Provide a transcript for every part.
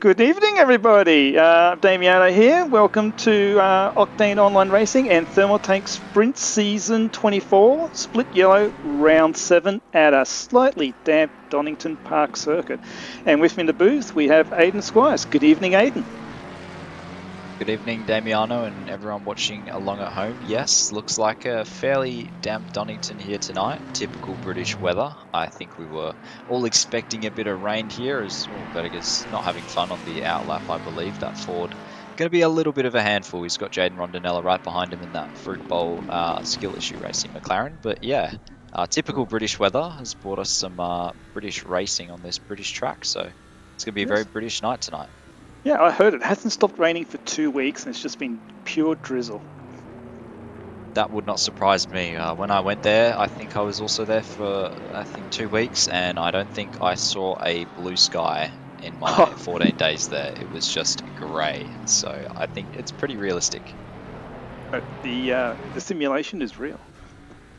Good evening, everybody. Damiano here. Welcome to Octane Online Racing and Thermaltake Sprint Season 24, Split Yellow, Round 7 at a slightly damp Donington Park circuit. And with me in the booth, we have Aidan Squires. Good evening, Aidan. Good evening, Damiano, and everyone watching along at home. Yes, looks like a fairly damp Donington here tonight. Typical British weather. I think we were all expecting a bit of rain here, as Vertiger's not having fun on the outlap, I believe. That Ford going to be a little bit of a handful. He's got Jaden Rondinella right behind him in that Fruit Bowl skill issue racing McLaren. But yeah, typical British weather has brought us some British racing on this British track, so it's going to be a very British night tonight. Yeah, I heard it hasn't stopped raining for 2 weeks and it's just been pure drizzle. That would not surprise me. When I went there, I think I was also there for, 2 weeks, and I don't think I saw a blue sky in my 14 days there. It was just grey, so I think it's pretty realistic. But the simulation is real.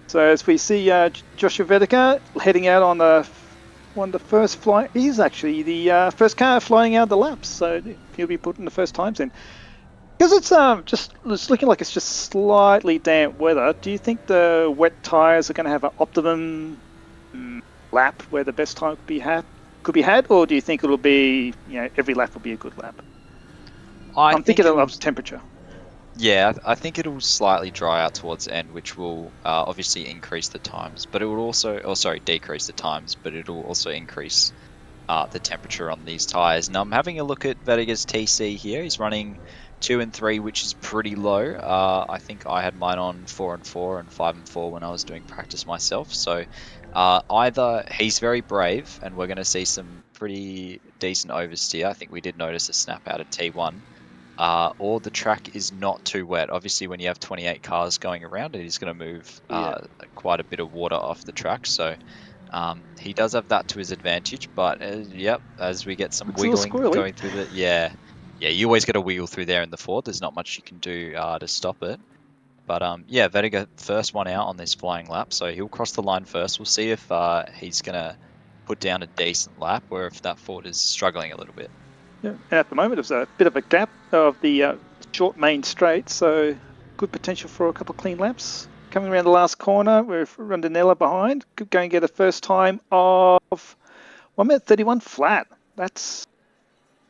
So as we see Joshua Vedeker heading out on the first flight, he's actually the first car flying out the laps, so he'll be putting the first times in. Because it's looking like it's just slightly damp weather. Do you think the wet tyres are going to have an optimum lap where the best time could be had, or do you think it'll be every lap will be a good lap? I'm thinking of temperature. Yeah, I think it'll slightly dry out towards the end, which will obviously increase the times, but it will also, decrease the times, but it'll also increase the temperature on these tyres. And I'm having a look at Vertiger's TC here. He's running 2 and 3, which is pretty low. I think I had mine on 4 and 4 and 5 and 4 when I was doing practice myself. So either he's very brave and we're going to see some pretty decent oversteer. I think we did notice a snap out of T1. Or the track is not too wet. Obviously, when you have 28 cars going around, it is going to move quite a bit of water off the track. So he does have that to his advantage. But yep, as we get some wiggling going through the you always got to wiggle through there in the Ford. There's not much you can do to stop it. But yeah, Vertiger first one out on this flying lap, so he'll cross the line first. We'll see if he's going to put down a decent lap, or if that Ford is struggling a little bit. Yeah, and at the moment there's a bit of a gap of the short main straight, so good potential for a couple of clean laps. Coming around the last corner with Rondinella behind, could go and get a first time of 1 minute 31 flat. That's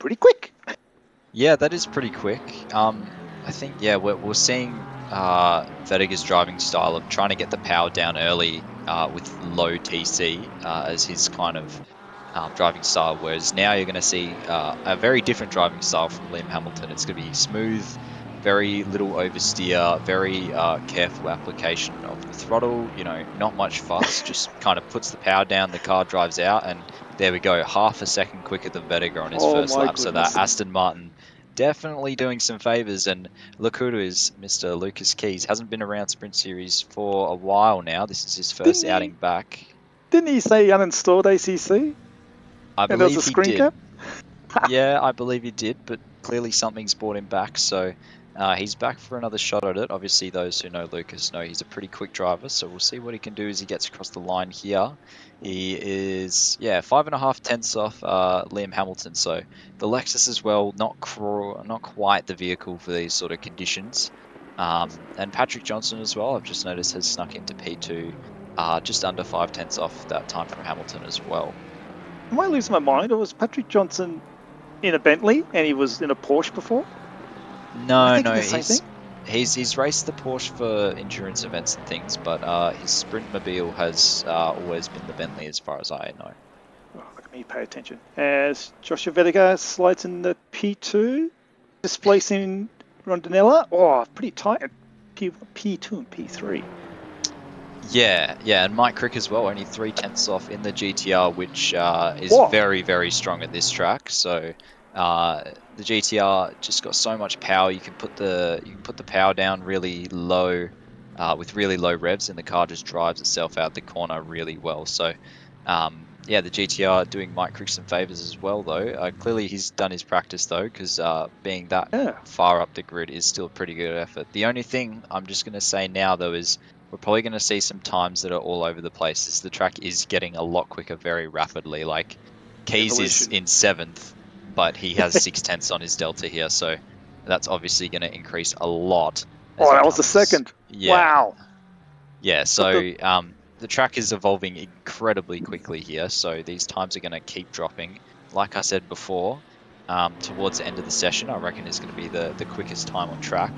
pretty quick. Yeah, that is pretty quick. I think we're seeing Vertiger's driving style of trying to get the power down early with low TC as his kind of driving style, whereas now you're going to see a very different driving style from Liam Hamilton. It's going to be smooth, very little oversteer, very careful application of the throttle, not much fuss, just kind of puts the power down, the car drives out, and there we go, half a second quicker than Vertiger on his first lap. Goodness. So that Aston Martin definitely doing some favours, and look who it is, Mr. Lucas Keys. Hasn't been around Sprint Series for a while now. This is his first outing back. Didn't he say he uninstalled ACC? I believe he did. Yeah, I believe he did, but clearly something's brought him back, so he's back for another shot at it. Obviously, those who know Lucas know he's a pretty quick driver, so we'll see what he can do as he gets across the line here. He is, 5.5 tenths off Liam Hamilton, so the Lexus as well, not quite the vehicle for these sort of conditions. And Patrick Johnson as well, I've just noticed, has snuck into P2, just under 5 tenths off that time from Hamilton as well. Am I losing my mind, or was Patrick Johnson in a Bentley and he was in a Porsche before? No, he's raced the Porsche for endurance events and things, but his Sprintmobile has always been the Bentley as far as I know. Oh, look at me, pay attention. As Joshua Vedeker slides in the P2, displacing Rondinella. Oh, pretty tight at P2 and P3. Yeah, and Mike Crick as well, only 3 tenths off in the GTR, which is very, very strong at this track. So the GTR just got so much power. You can put the power down really low with really low revs, and the car just drives itself out the corner really well. So the GTR doing Mike Crick some favours as well, though. Clearly he's done his practice though, because being that far up the grid is still a pretty good effort. The only thing I'm just going to say now though is we're probably going to see some times that are all over the place, as the track is getting a lot quicker very rapidly. Like Keys is in 7th, but he has 6/10 on his delta here, so that's obviously going to increase a lot. Oh, that was the second. Yeah. Wow. Yeah, so the track is evolving incredibly quickly here, so these times are going to keep dropping. Like I said before, towards the end of the session, I reckon is going to be the quickest time on track,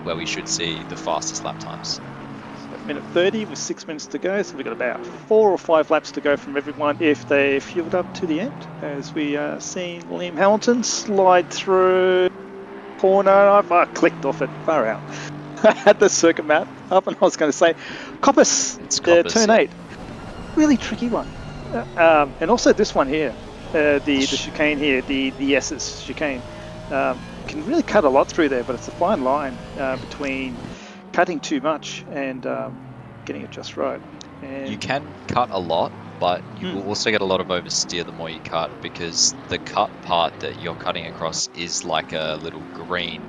where we should see the fastest lap times. Minute 30 with 6 minutes to go, so we've got about 4 or 5 laps to go from everyone if they fueled up to the end. As we are seeing Liam Hamilton slide through corner. I clicked off it far out. I had the circuit map up, and I was going to say Coppice, turn 8, really tricky one. And also this one here, the chicane here, the S's chicane, can really cut a lot through there, but it's a fine line between cutting too much and getting it just right. And you can cut a lot, but you will also get a lot of oversteer the more you cut, because the cut part that you're cutting across is like a little green.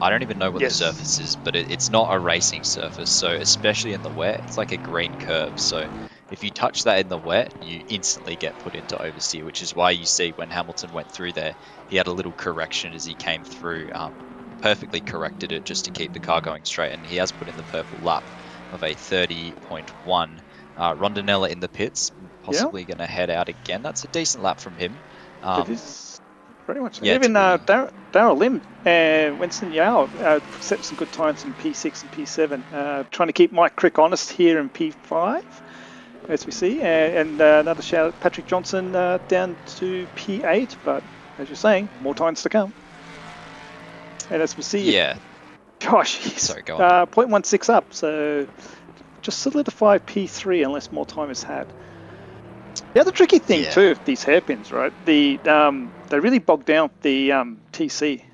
I don't even know what the surface is, but it's not a racing surface, so especially in the wet, it's like a green curve. So if you touch that in the wet, you instantly get put into oversteer, which is why you see when Hamilton went through there, he had a little correction as he came through. Perfectly corrected it just to keep the car going straight, and he has put in the purple lap of a 30.1. Rondinella in the pits, possibly going to head out again. That's a decent lap from him. It is pretty much. Yeah, even Darryl Lim and Winston Yao set some good times in P6 and P7. Trying to keep Mike Crick honest here in P5, as we see. And another shout out, Patrick Johnson down to P8, but as you're saying, more times to come. And as we see, Josh, he's sorry, go on. 0.16 up, so just solidify P3 unless more time is had. The other tricky thing too, these hairpins, right? They really bog down the TC.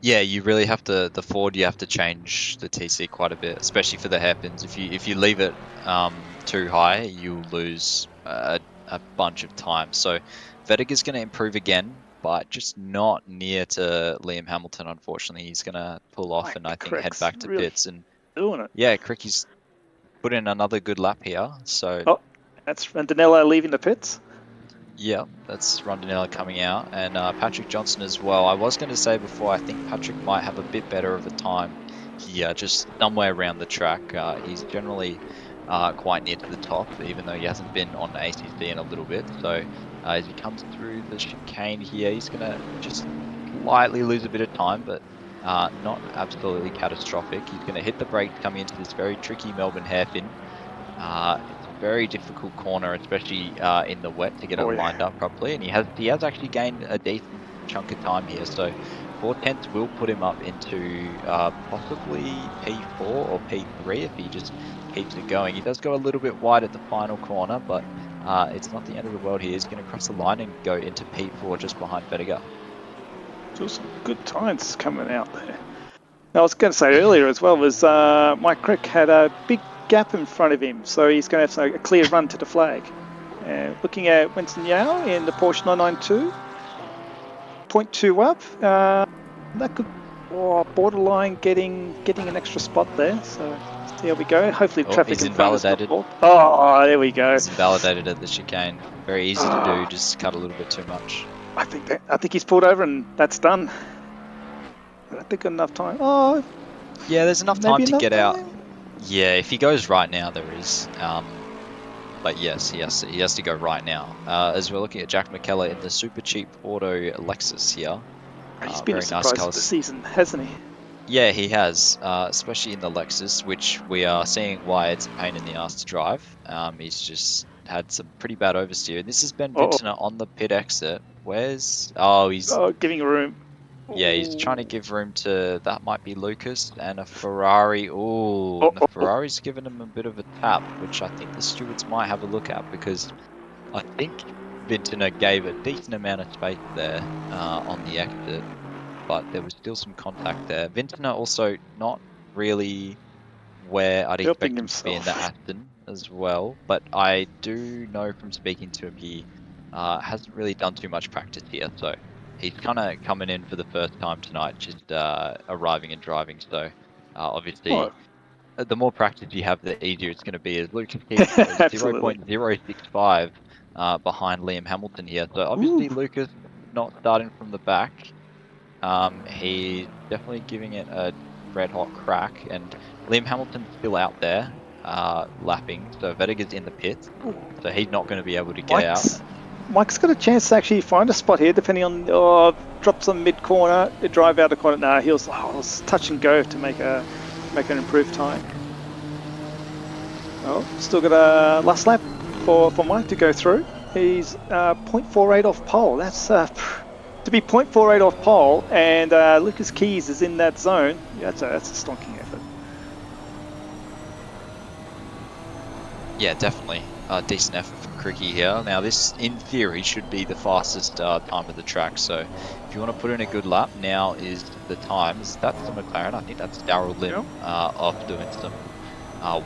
Yeah, you really have to. The Ford, you have to change the TC quite a bit, especially for the hairpins. If you leave it too high, you'll lose a bunch of time. So Vettiger's going to improve again, but just not near to Liam Hamilton, unfortunately. He's going to pull off and I think head back to really pits. And doing it. yeah, Cricky's put in another good lap here. So that's Rondinella leaving the pits. Yeah, that's Rondinella coming out, and Patrick Johnson as well. I was going to say before, I think Patrick might have a bit better of a time here, just somewhere around the track. He's generally quite near to the top, even though he hasn't been on ACC in a little bit. So as he comes through the chicane here, he's going to just slightly lose a bit of time, but not absolutely catastrophic. He's going to hit the brakes coming into this very tricky Melbourne hairpin. It's a very difficult corner, especially in the wet, to get it lined up properly. And he has actually gained a decent chunk of time here. So 4/10 will put him up into possibly P4 or P3 if he just keeps it going. He does go a little bit wide at the final corner, but it's not the end of the world here. He's going to cross the line and go into P4 just behind Vettiger. Still some good times coming out there. I was going to say earlier as well was Mike Crick had a big gap in front of him, so he's going to have a clear run to the flag. Looking at Winston Yao in the Porsche 992, 0.2 up. That could borderline getting an extra spot there. So there we go. Hopefully traffic is in front is not invalidated. Oh, there we go. He's invalidated at the chicane. Very easy to do. Just cut a little bit too much. I think he's pulled over and that's done. I don't think enough time. Oh, yeah, there's enough time to get out. Time. Yeah, if he goes right now, there is. But yes, he has to go right now. As we're looking at Jack McKellar in the super cheap auto Lexus here. He's been a surprise this season, hasn't he? Yeah, he has, especially in the Lexus, which we are seeing why it's a pain in the ass to drive. He's just had some pretty bad oversteer. This has been Vintner on the pit exit. He's giving room. Yeah, he's trying to give room to, that might be Lucas, and a Ferrari. The Ferrari's given him a bit of a tap, which I think the stewards might have a look at, because I think Vintner gave a decent amount of space there on the exit, but there was still some contact there. Vintner also not really where I'd expect him to be in the Aston as well, but I do know from speaking to him he hasn't really done too much practice here, so he's kind of coming in for the first time tonight, just arriving and driving. So obviously, the more practice you have, the easier it's going to be. As Lucas keeps 0.065 behind Liam Hamilton here. So obviously, Lucas not starting from the back. He's definitely giving it a red hot crack, and Liam Hamilton's still out there, lapping. So Vettiger's in the pits, so he's not going to be able to get out. Mike's got a chance to actually find a spot here, depending on drops on mid corner, drive out the corner. Nah, he'll touch and go to make an improved time. Oh, still got a last lap for Mike to go through. He's 0.48 off pole. That's to be 0.48 off pole, and Lucas Keys is in that zone. Yeah, that's a stonking effort. Yeah, definitely. Decent effort from Cricky here. Now this, in theory, should be the fastest time of the track, so if you want to put in a good lap, now is the time. That's the McLaren. I think that's Darryl Lim off doing some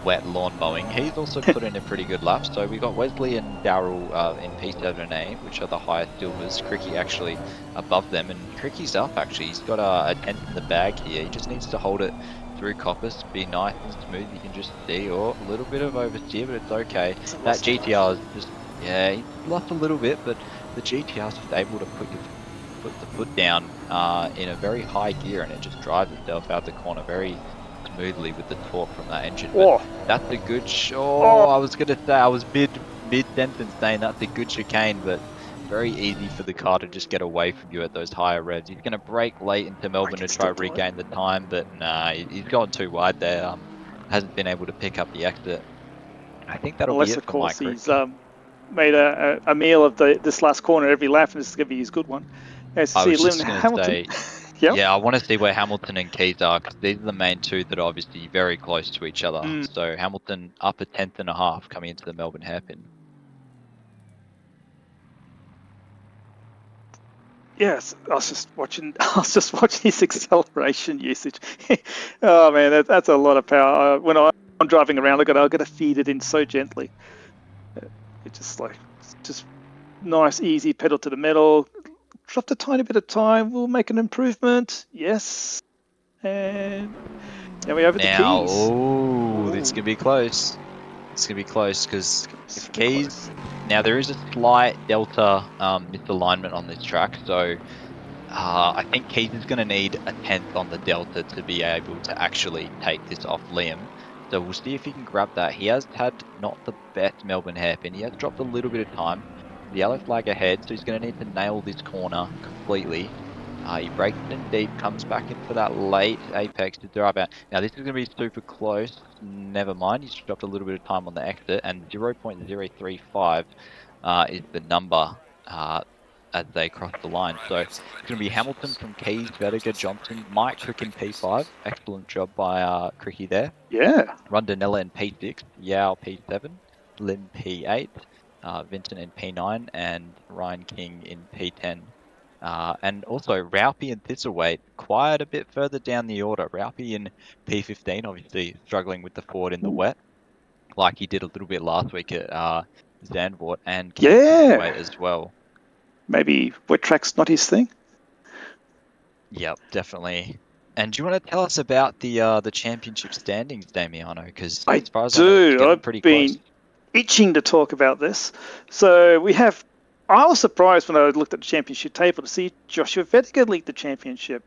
wet lawn mowing. He's also put in a pretty good lap, so we got Wesley and Darryl in P7A, which are the highest silvers. Cricky actually above them, and Cricky's up actually. He's got a 10th in the bag here. He just needs to hold it through Coppice, be nice and smooth, you can just see, or a little bit of oversteer, but it's okay. That GTR is just, yeah, he lost a little bit, but the GTR is just able to put the foot down in a very high gear, and it just drives itself out the corner very smoothly with the torque from that engine. But that's a good I was going to say, I was mid-sentence saying that's a good chicane, but very easy for the car to just get away from you at those higher revs. He's going to brake late into Melbourne to try to regain the time, but nah, he's gone too wide there. Hasn't been able to pick up the exit. I think that'll be it for Mike. Unless, of course, he's made a meal of this last corner every lap, and this is going to be his good one. I was just going to say, yeah, I want to see where Hamilton and Keys are, because these are the main two that are obviously very close to each other. So Hamilton up a 10th and a half coming into the Melbourne hairpin. Yes, I was just watching his acceleration usage. Oh man, that's a lot of power. When I'm driving around, I got to feed it in so gently. It's just nice, easy pedal to the metal. Dropped a tiny bit of time. We'll make an improvement. Yes, and now we over the Keys. Oh, this could be close. It's going to be close, because if Keys... Now, there is a slight delta misalignment on this track, so I think Keys is going to need a 10th on the delta to be able to actually take this off Liam. So we'll see if he can grab that. He has had not the best Melbourne hairpin. He has dropped a little bit of time. The yellow flag ahead, so he's going to need to nail this corner completely. He breaks in deep, comes back in for that late apex to drive out. Now this is going to be super close. Never mind, he's dropped a little bit of time on the exit, and 0.035 is the number as they cross the line. So it's going to be Hamilton from Keys, Vettiger, Johnson, Mike Crick in P5. Excellent job by Cricky there. Yeah. Rondinella in P6, Yao P7, Lim P8, Vincent in P9, and Ryan King in P10. And also Raupi and Thistlewaite quite a bit further down the order. Raupi in P15, obviously struggling with the Ford in the wet, like he did a little bit last week at Zandvoort, and Thistlewaite as well. Maybe wet track's not his thing. Yep, definitely. And do you want to tell us about the championship standings, Damiano? Because as far as I know, it's getting pretty close. Itching to talk about this. So we have. I was surprised when I looked at the championship table to see Joshua Vettiger lead the championship.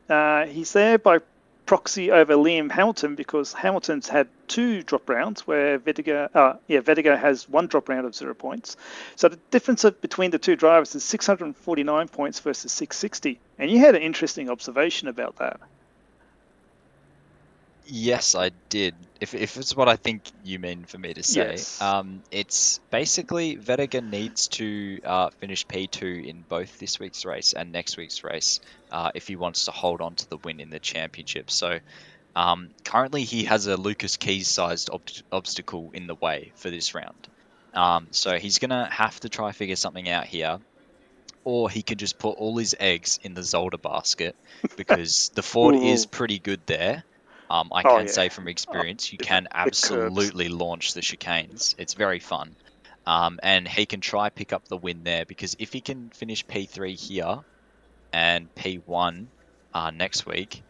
He's there by proxy over Liam Hamilton, because Hamilton's had 2 drop rounds where Vettiger has 1 drop round of 0 points. So the difference between the 2 drivers is 649 points versus 660. And you had an interesting observation about that. Yes, I did. If it's what I think you mean for me to say, yes. It's basically Vettiger needs to finish P2 in both this week's race and next week's race if he wants to hold on to the win in the championship. So currently he has a Lucas Keys-sized obstacle in the way for this round. So he's going to have to try figure something out here, or he can just put all his eggs in the Zolder basket, because the Ford is pretty good there. I can say from experience, you can absolutely launch the chicanes. It's very fun. And he can try pick up the win there, because if he can finish P3 here and P1 next week,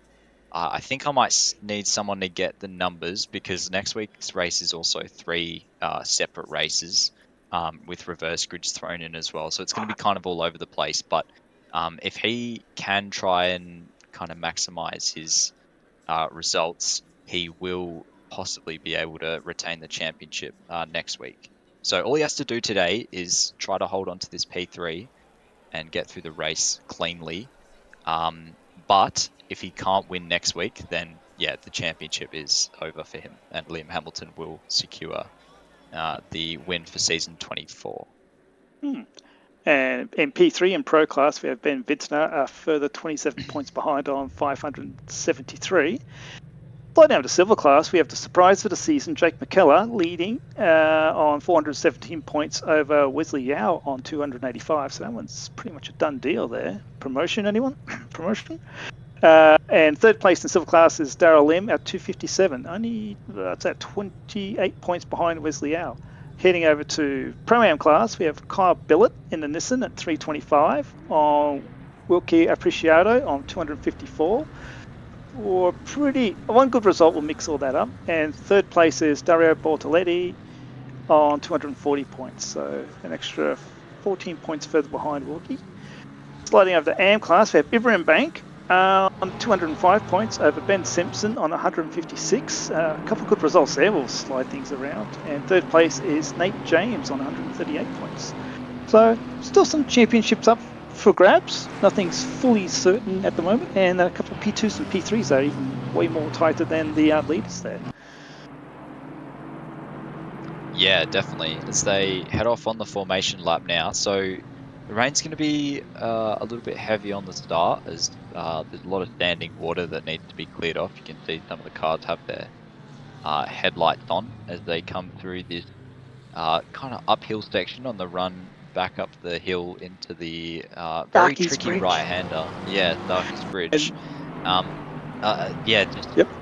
I think I might need someone to get the numbers, because next week's race is also 3 separate races with reverse grids thrown in as well. So it's going to be kind of all over the place. But If he can try and kind of maximize his results, he will possibly be able to retain the championship next week. So all he has to do today is try to hold on to this P3 and get through the race cleanly. But if he can't win next week, then yeah, the championship is over for him, and Liam Hamilton will secure the win for season 24. And in P3 and Pro class, we have Ben Wittner, a further 27 points behind on 573. Slide down to Silver class, we have the surprise for the season, Jake McKellar, leading on 417 points over Wesley Yao on 285. So that one's pretty much a done deal there. Promotion, anyone? Promotion? And third place in Silver class is Darryl Lim at 257. Only that's at 28 points behind Wesley Yao. Heading over to Pro-Am class, we have Kyle Billett in the Nissan at 325 on Wilkie Apreciado on 254. Or one good result will mix all that up. And third place is Dario Bortoletti on 240 points. So an extra 14 points further behind Wilkie. Sliding over to AM class, we have Ibrahim Bank on 205 points over Ben Simpson on 156. A couple of good results there. We'll slide things around. And third place is Nate James on 138 points. So still some championships up for grabs. Nothing's fully certain at the moment, and a couple of P2s and P3s are even way more tighter than the leaders there. Yeah, definitely. As they head off on the formation lap now, so the rain's going to be a little bit heavy on the start, as there's a lot of standing water that needs to be cleared off. You can see some of the cars have their headlights on as they come through this kind of uphill section on the run back up the hill into the very tricky right-hander. Yeah, Darkest Bridge.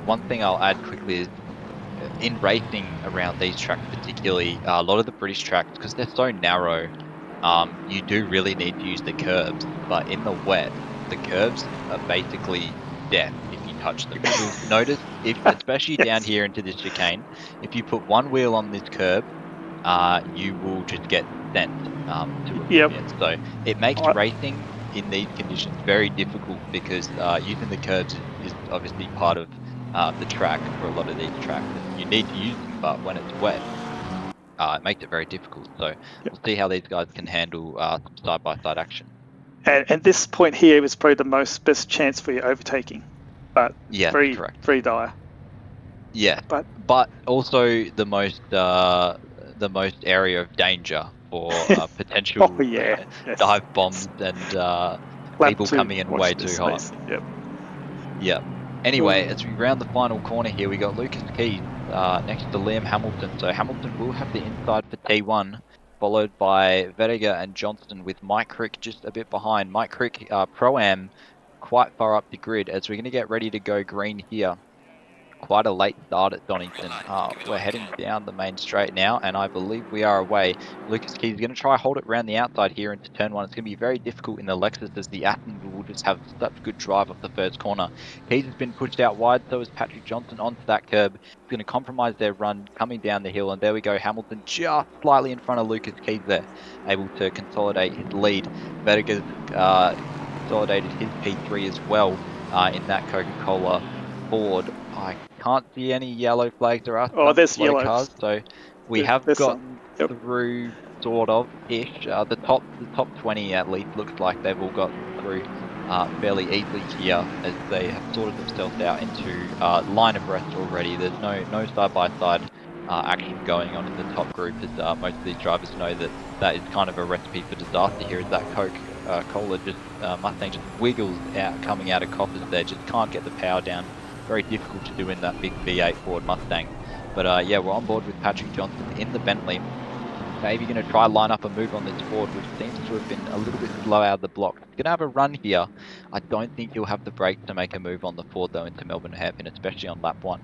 One thing I'll add quickly is in racing around these tracks particularly, a lot of the British tracks, because they're so narrow, you do really need to use the curbs, but in the wet, the curbs are basically death if you touch them. You'll notice, especially down here into this chicane, if you put one wheel on this curb, you will just get sent to oblivion. So it makes racing in these conditions very difficult, because using the curbs is obviously part of the track for a lot of these tracks. You need to use them, but when it's wet, it makes it very difficult. So we'll see how these guys can handle some side-by-side action. And this point here was probably the best chance for your overtaking, but yeah, correct. Very dire. Yeah, but also the most area of danger for potential dive bombs and people coming in way too hot. Yep. Anyway, as we round the final corner here, we got Lucas Keys next to Liam Hamilton. So Hamilton will have the inside for T1, followed by Vettiger and Johnston, with Mike Crick just a bit behind. Mike Crick, Pro-Am, quite far up the grid as we're going to get ready to go green here. Quite a late start at Donington. We're heading down the main straight now, and I believe we are away. Lucas Keys is going to try hold it around the outside here into turn one. It's going to be very difficult in the Lexus, as the Athens will just have such good drive off the first corner. Keys has been pushed out wide, so is Patrick Johnson onto that curb. It's going to compromise their run coming down the hill, and there we go. Hamilton just slightly in front of Lucas Keys there, able to consolidate his lead. Vettiger's consolidated his P3 as well in that Coca-Cola Ford. I can't see any yellow flags or us. There's yellow cars, so we have gotten through sort of ish. The top 20 at least looks like they've all gotten through fairly easily here, as they have sorted themselves out into line of rest already. There's no side by side action going on in the top group, as most of these drivers know that is kind of a recipe for disaster here. Is that Coca-Cola Mustang just wiggles out coming out of coppers there, just can't get the power down. Very difficult to do in that big V8 Ford Mustang. But yeah, we're on board with Patrick Johnson in the Bentley. Maybe going to try line up a move on this Ford, which seems to have been a little bit slow out of the block. He's going to have a run here. I don't think he'll have the brakes to make a move on the Ford though into Melbourne hairpin, especially on lap one.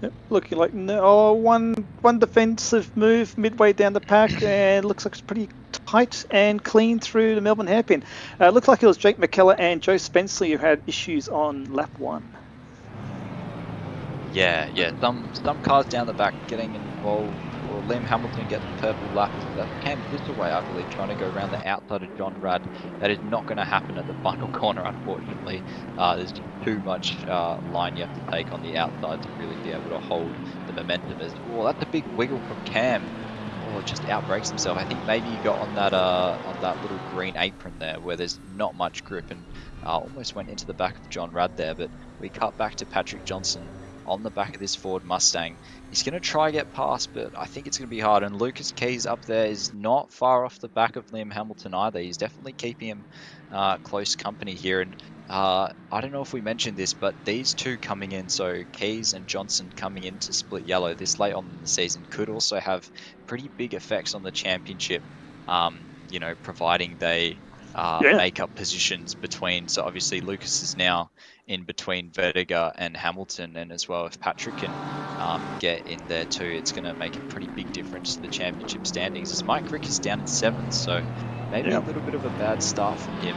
Yep, looking like one defensive move midway down the pack, and looks like it's pretty tight and clean through the Melbourne hairpin. Looked like it was Jake McKellar and Joe Spenceley who had issues on lap one. Yeah. Some cars down the back getting involved, or Liam Hamilton get the purple lap. That's Cam Thistleway, I believe, trying to go around the outside of John Rad. That is not going to happen at the final corner, unfortunately. There's just too much line you have to take on the outside to really be able to hold the momentum. Oh, that's a big wiggle from Cam. Oh, just outbrakes himself. I think maybe he got on that little green apron there where there's not much grip, and almost went into the back of John Rad there. But we cut back to Patrick Johnson on the back of this Ford Mustang. He's going to try get past, but I think it's going to be hard. And Lucas Keys up there is not far off the back of Liam Hamilton either. He's definitely keeping him close company here. And I don't know if we mentioned this, but these two coming in, so Keys and Johnson coming into split yellow this late on in the season, could also have pretty big effects on the championship, you know, providing they make up positions between. So obviously Lucas is now in between Vertiger and Hamilton, and as well if Patrick can get in there too, it's going to make a pretty big difference to the championship standings, as Mike Rick is down in 7th, so maybe a little bit of a bad start from him.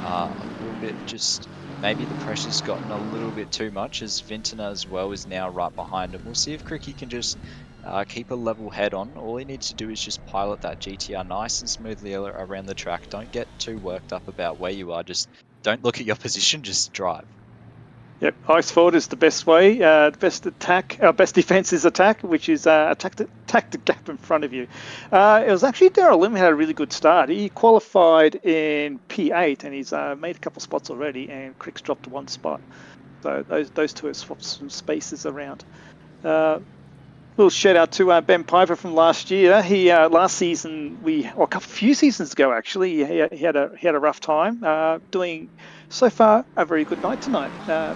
A little bit, just maybe the pressure's gotten a little bit too much, as Vintner as well is now right behind him. We'll see if Cricky can just keep a level head on. All he needs to do is just pilot that GTR nice and smoothly around the track. Don't get too worked up about where you are. Just don't look at your position, just drive. Yep, ice forward is the best way. The best attack, best defense is attack, which is attack the gap in front of you. It was actually Daryl Lim who had a really good start. He qualified in P8 and he's made a couple spots already, and Crick's dropped to 1 spot. So those two have swapped some spaces around. Little shout out to Ben Piper from last year. He last season, a few seasons ago actually, he had a rough time. Doing so far a very good night tonight,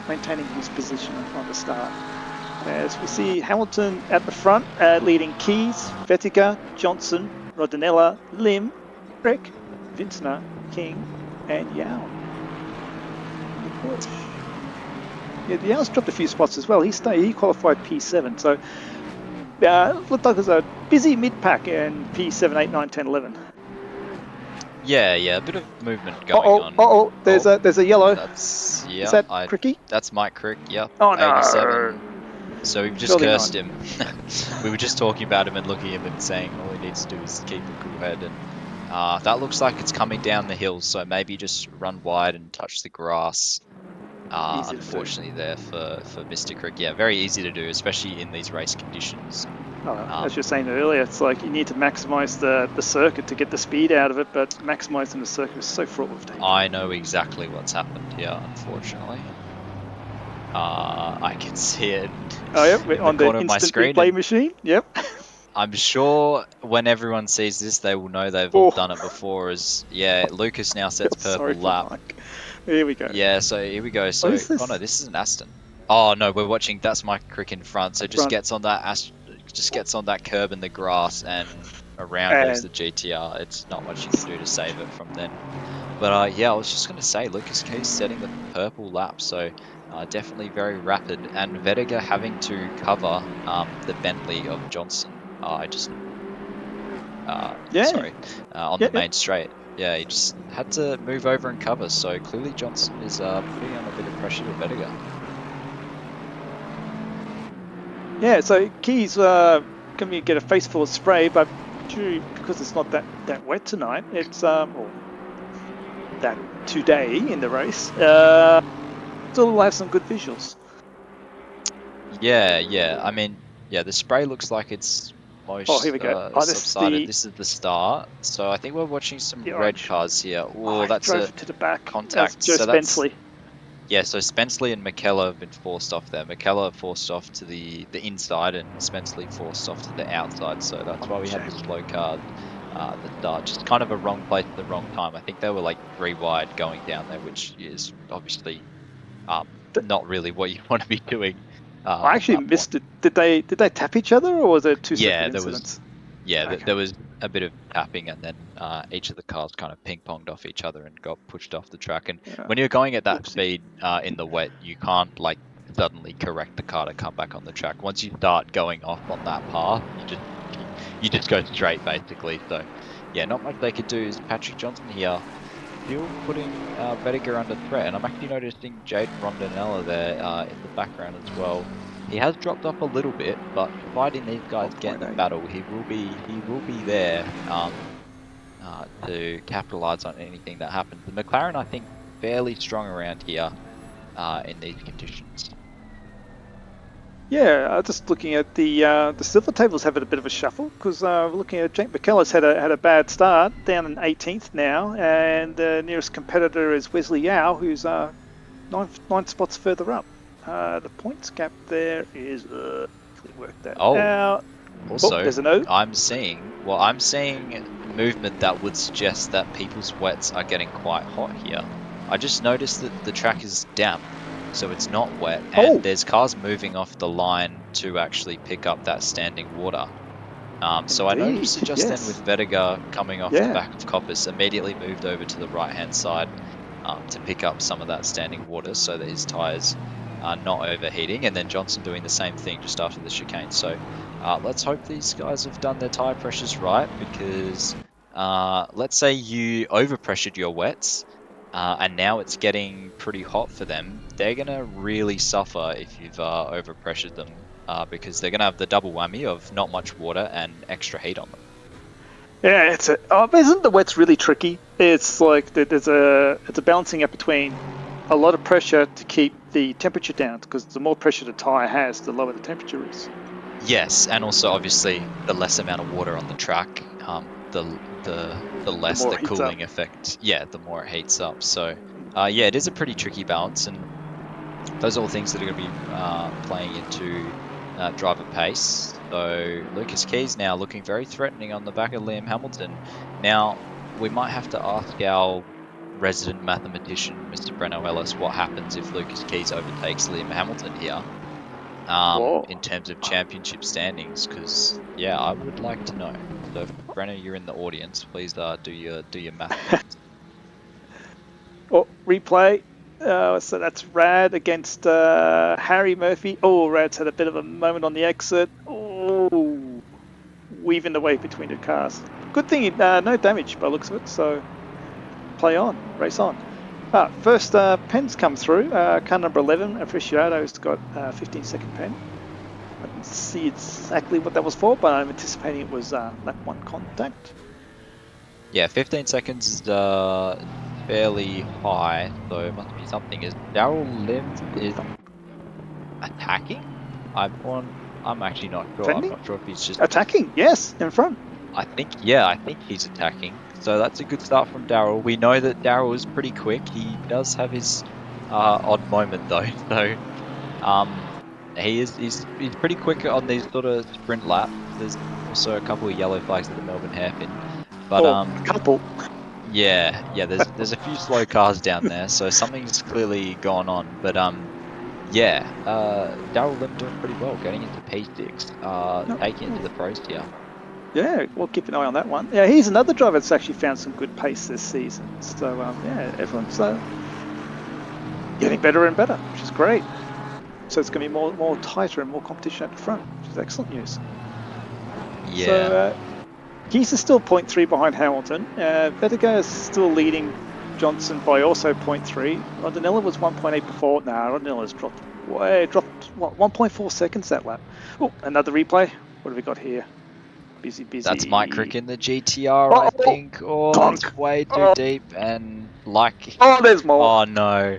maintaining his position on the start. As we see Hamilton at the front, leading Keys, Vettiger, Johnson, Rodinella, Lim, Rick, Vintner, King, and Yao. Yeah, the Yao's dropped a few spots as well. He qualified P7, so. Looked like there's a busy mid-pack in P7, 8, 9, 10, 11. Yeah, a bit of movement going on. There's a yellow. Is that Cricky? That's Mike Crick, yeah. Oh, no. 87. So we've just cursed him. We were just talking about him and looking at him and saying all he needs to do is keep a cool head. And that looks like it's coming down the hill, so maybe just run wide and touch the grass. Unfortunately there for Mr. Crick. Yeah, very easy to do, especially in these race conditions. As you were saying earlier, it's like you need to maximise the circuit to get the speed out of it, but maximising the circuit is so fraught with danger. I know exactly what's happened here, unfortunately. I can see it on the instant replay machine. Yep. I'm sure when everyone sees this, they will know they've all done it before. Lucas now sets purple lap. Mike. Here we go. Yeah, so here we go. So, oh no, this is an Aston. Oh no, we're watching. That's Mike Crick in front. So just gets on that curb in the grass, and around goes the GTR. It's not much you can do to save it from then. But I was just going to say, Lucas Keys setting the purple lap. So definitely very rapid, and Vettiger having to cover the Bentley of Johnson. On the main straight. Yeah, he just had to move over and cover, so clearly Johnson is putting on a bit of pressure to Vettiger. Yeah, so Keys can get a face full of spray, but because it's not that wet tonight, it's that today in the race, still will have some good visuals. Yeah, I mean, the spray looks like it's here we go. Subsided. This is the start. So I think we're watching some red cars here. That's a to the back. Contact. That's Joe Spenceley. Yeah, so Spenceley and McKellar have been forced off there. McKellar forced off to the inside, and Spenceley forced off to the outside. So that's why we had the slow car at the start. Just kind of a wrong place at the wrong time. I think they were like 3 wide going down there, which is obviously not really what you want to be doing. I actually missed it. Did they tap each other, or was it 2 separate incidents? There was a bit of tapping, and then each of the cars kind of ping-ponged off each other and got pushed off the track. And when you're going at that speed in the wet, you can't like suddenly correct the car to come back on the track. Once you start going off on that path, you just go straight basically. So not much they could do. Is Patrick Johnson here still putting Vettiger under threat, and I'm actually noticing Jaden Rondinella there in the background as well. he has dropped off a little bit, but providing these guys get in the 1.8. battle, he will be there to capitalise on anything that happens. The McLaren, I think, fairly strong around here in these conditions. Yeah, just looking at the silver tables having a bit of a shuffle because looking at Jake McKellar's had a bad start, down in 18th now, and the nearest competitor is Wesley Yao, who's nine spots further up. The points gap there is work that out. Also, there's a note. I'm seeing movement that would suggest that people's wets are getting quite hot here. I just noticed that the track is damp, so it's not wet, and there's cars moving off the line to actually pick up that standing water. So I noticed it just then with Vettiger coming off the back of Coppice, immediately moved over to the right-hand side to pick up some of that standing water so that his tyres are not overheating, and then Johnson doing the same thing just after the chicane. So let's hope these guys have done their tyre pressures right, because let's say you overpressured your wets, and now it's getting pretty hot for them. They're going to really suffer if you've overpressured them, because they're going to have the double whammy of not much water and extra heat on them. Yeah, isn't the wets really tricky? It's like it's a balancing up between a lot of pressure to keep the temperature down, because the more pressure the tyre has, the lower the temperature is. Yes, and also obviously the less amount of water on the track, the less the cooling effect. Yeah, the more it heats up. So yeah, it is a pretty tricky balance, and those are all things that are going to be playing into driver pace. So Lucas Keys now looking very threatening on the back of Liam Hamilton. Now we might have to ask our resident mathematician, Mr. Breno Ellis, what happens if Lucas Keys overtakes Liam Hamilton here in terms of championship standings, because yeah, I would like to know. So if Breno, you're in the audience, please do your math. Replay. So that's Rad against Harry Murphy. Rad's had a bit of a moment on the exit. Weaving the way between the cars. Good thing, no damage by the looks of it, so play on, race on. First pens come through. Car number 11, Aficionado's got a 15-second pen. I didn't see exactly what that was for, but I'm anticipating it was lap 1 contact. Yeah, 15 seconds is fairly high, so it must be something. Is Daryl Lim is attacking? I'm actually not sure. Trending? I'm not sure if he's just attacking. Yes, in front. I think he's attacking. So that's a good start from Daryl. We know that Daryl is pretty quick. He does have his odd moment though. So he's pretty quick on these sort of sprint laps. There's also a couple of yellow flags at the Melbourne hairpin, but a couple. Yeah. There's a few slow cars down there, so something's clearly gone on. But Daryl Lim doing pretty well, getting into P6, taking it to the pros here. Yeah, we'll keep an eye on that one. Yeah, he's another driver that's actually found some good pace this season. So everyone's getting better and better, which is great. So it's going to be more tighter and more competition at the front, which is excellent news. Yeah. So Keys is still 0.3 behind Hamilton. Vettiger is still leading Johnson by also 0.3. Rondinella was 1.8 before. Rondinella dropped 1.4 seconds that lap. Another replay. What have we got here? Busy. That's Mike Crick in the GTR, I think. That's way too deep. And there's more. Oh no.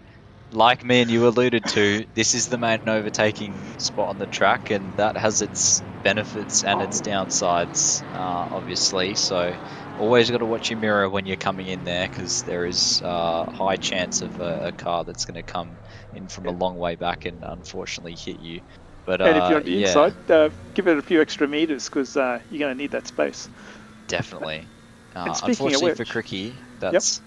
Like me and you alluded to, this is the main overtaking spot on the track, and that has its benefits and its downsides, obviously. So always got to watch your mirror when you're coming in there, because there is a high chance of a car that's going to come in from a long way back and unfortunately hit you. But, and if you're on the inside, give it a few extra meters, because you're going to need that space. Definitly. Unfortunately for Cricky, that's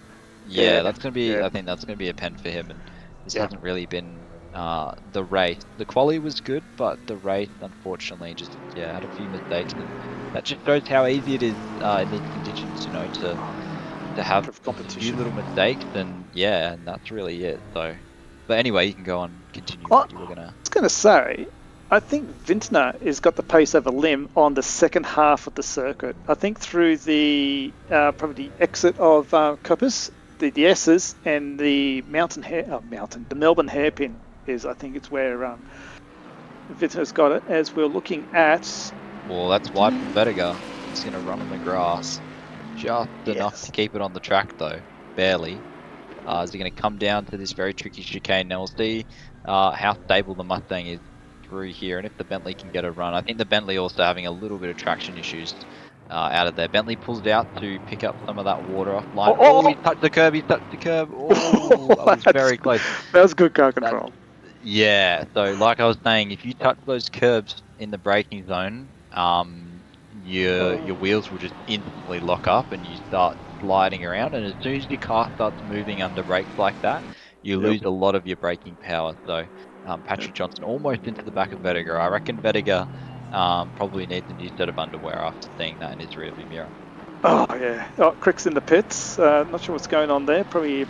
that's going to be. I think that's going to be a pen for him. And this hasn't really been the race. The quali was good, but the race, unfortunately, just had a few mistakes. And that just shows how easy it is in these conditions, to have a few little mistakes. And and that's really it. So, but anyway, you can go on, continue what you were gonna. I was going to say, I think Vintner has got the pace over Lim on the second half of the circuit. I think through the probably the exit of Coppice, the S's and the the Melbourne hairpin is, I think it's where Vintner's got it as we're looking at. Well, that's wide from Vediger. He's going to run on the grass. Just enough to keep it on the track, though. Barely. Is he going to come down to this very tricky chicane? Now we'll see how stable the Mustang is through here, and if the Bentley can get a run. I think the Bentley also having a little bit of traction issues out of there. Bentley pulls it out to pick up some of that water off line. Oh, he touched the curb, Oh, that was very close. That was good car control. Yeah, so like I was saying, if you touch those curbs in the braking zone, your wheels will just instantly lock up and you start sliding around, and as soon as your car starts moving under brakes like that, you lose a lot of your braking power. So Patrick Johnson almost into the back of Vediger. I reckon Vediger probably needs a new set of underwear after seeing that in his rearview mirror. Oh yeah, Crick's in the pits. Not sure what's going on there. Probably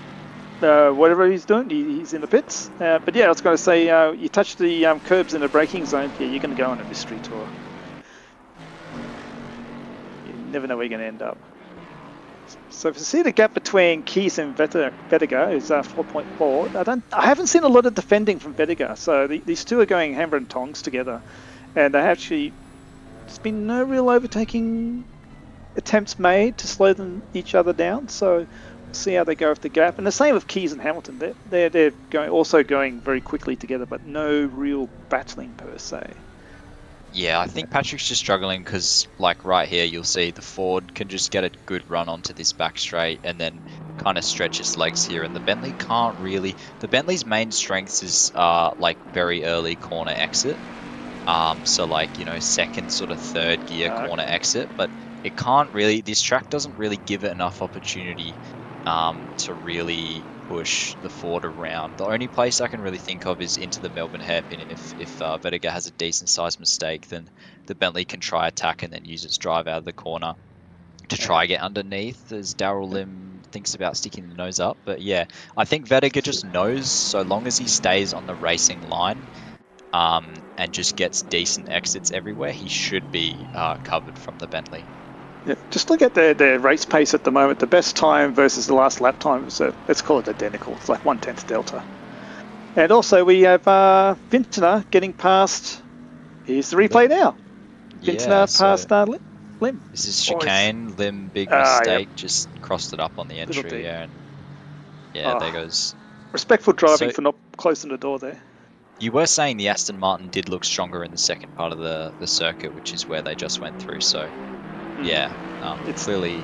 whatever he's doing, he's in the pits. But yeah, I was going to say, you touch the curbs in the braking zone, yeah, you're going to go on a mystery tour. You never know where you're going to end up. So if you see the gap between Keys and Vediger is 4.4. I haven't seen a lot of defending from Vediger. So these two are going hammer and tongs together, and they actually, there's been no real overtaking attempts made to slow each other down. So we'll see how they go with the gap. And the same with Keys and Hamilton. They're also going very quickly together, but no real battling per se. Yeah, I think Patrick's just struggling because, like, right here, you'll see the Ford can just get a good run onto this back straight and then kind of stretch his legs here. And the Bentley can't really... The Bentley's main strengths is, like, very early corner exit. So, like, you know, second, sort of third gear corner exit. But it can't really... This track doesn't really give it enough opportunity to really push the Ford around. The only place I can really think of is into the Melbourne hairpin, and if Vediger has a decent sized mistake, then the Bentley can try attack and then use its drive out of the corner to try get underneath, as Darryl Lim thinks about sticking the nose up. But yeah, I think Vediger just knows so long as he stays on the racing line and just gets decent exits everywhere, he should be covered from the Bentley. Yeah, just look at their race pace at the moment. The best time versus the last lap time is, let's call it identical. It's like 1/10 delta. And also we have Vintner getting past. Here's the replay now. Vintner past Lim. This is chicane. Lim, big mistake, just crossed it up on the entry. Yeah, and there goes. Respectful driving for not closing the door there. You were saying the Aston Martin did look stronger in the second part of the circuit, which is where they just went through. So. Yeah, it's clearly.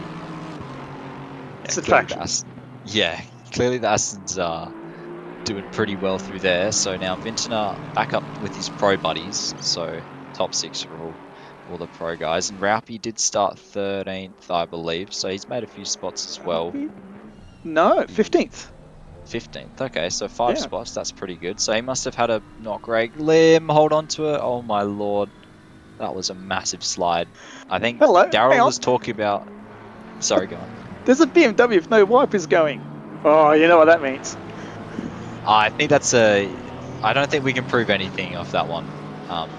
It's a fact. Clearly the Astons are doing pretty well through there. So now Vintner back up with his pro buddies. So top 6 for all the pro guys. And Raupi did start 13th, I believe. So he's made a few spots as well. No, 15th. 15th. Okay, so 5 spots. That's pretty good. So he must have had a not great. Lim, hold on to it. Oh my lord. That was a massive slide. I think Darryl was talking about... Sorry, go on. There's a BMW with no wipers going. Oh, you know what that means. I think that's a... I don't think we can prove anything off that one,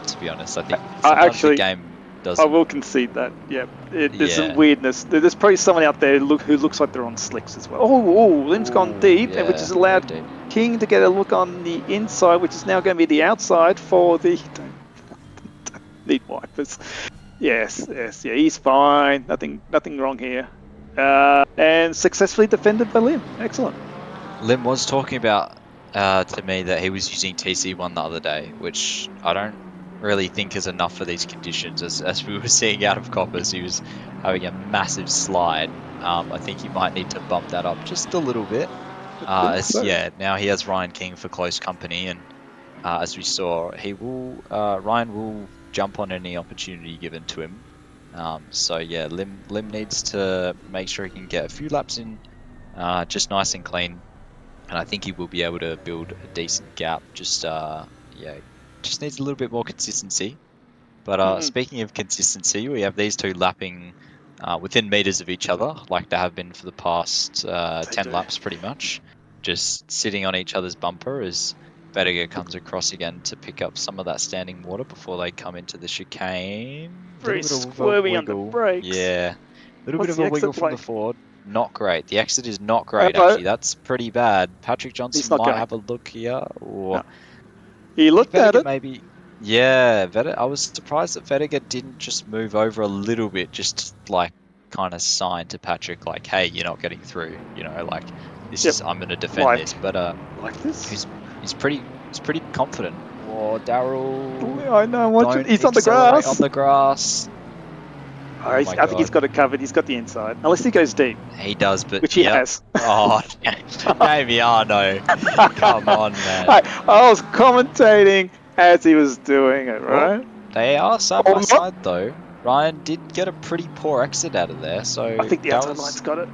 to be honest. I think actually, the game does. I will concede that, yeah. There's some weirdness. There's probably someone out there who looks like they're on slicks as well. Oh, Lim's gone deep, which has allowed King to get a look on the inside, which is now going to be the outside for the... Need wipers. Yes, yeah, he's fine. Nothing wrong here. And successfully defended by Lim. Excellent. Lim was talking about to me that he was using TC1 the other day, which I don't really think is enough for these conditions. As we were seeing out of Coppers, he was having a massive slide. I think he might need to bump that up just a little bit. Now he has Ryan King for close company, and as we saw, Ryan will jump on any opportunity given to him. Lim needs to make sure he can get a few laps in just nice and clean, and I think he will be able to build a decent gap. Just needs a little bit more consistency. But speaking of consistency, we have these two lapping within meters of each other, like they have been for the past 10 laps pretty much, just sitting on each other's bumper as Vediger comes across again to pick up some of that standing water before they come into the chicane. Very squirmy on the brakes. Yeah. A little bit of a wiggle from the Ford. Not great. The exit is not great, actually. That's pretty bad. Patrick Johnson might have a look here. Or He looked at it. Maybe Yeah, I was surprised that Vediger didn't just move over a little bit, just like kind of sign to Patrick, like, "Hey, you're not getting through." You know, like this Yep. is I'm going to defend Like this. But this. he's pretty confident. Oh, Daryl, I know. Watch it. don't He's on the accelerate on grass. the grass. Oh, Oh my I think he's God, got it covered. He's got the inside, unless he goes deep, he does. But which he yep. has. Oh, Damiano, come on, man. I was commentating as he was doing it, Oh, right? they are side Or by not. side though. Ryan did get a pretty poor exit out of there, I so think the outside line's Daryl's. got it.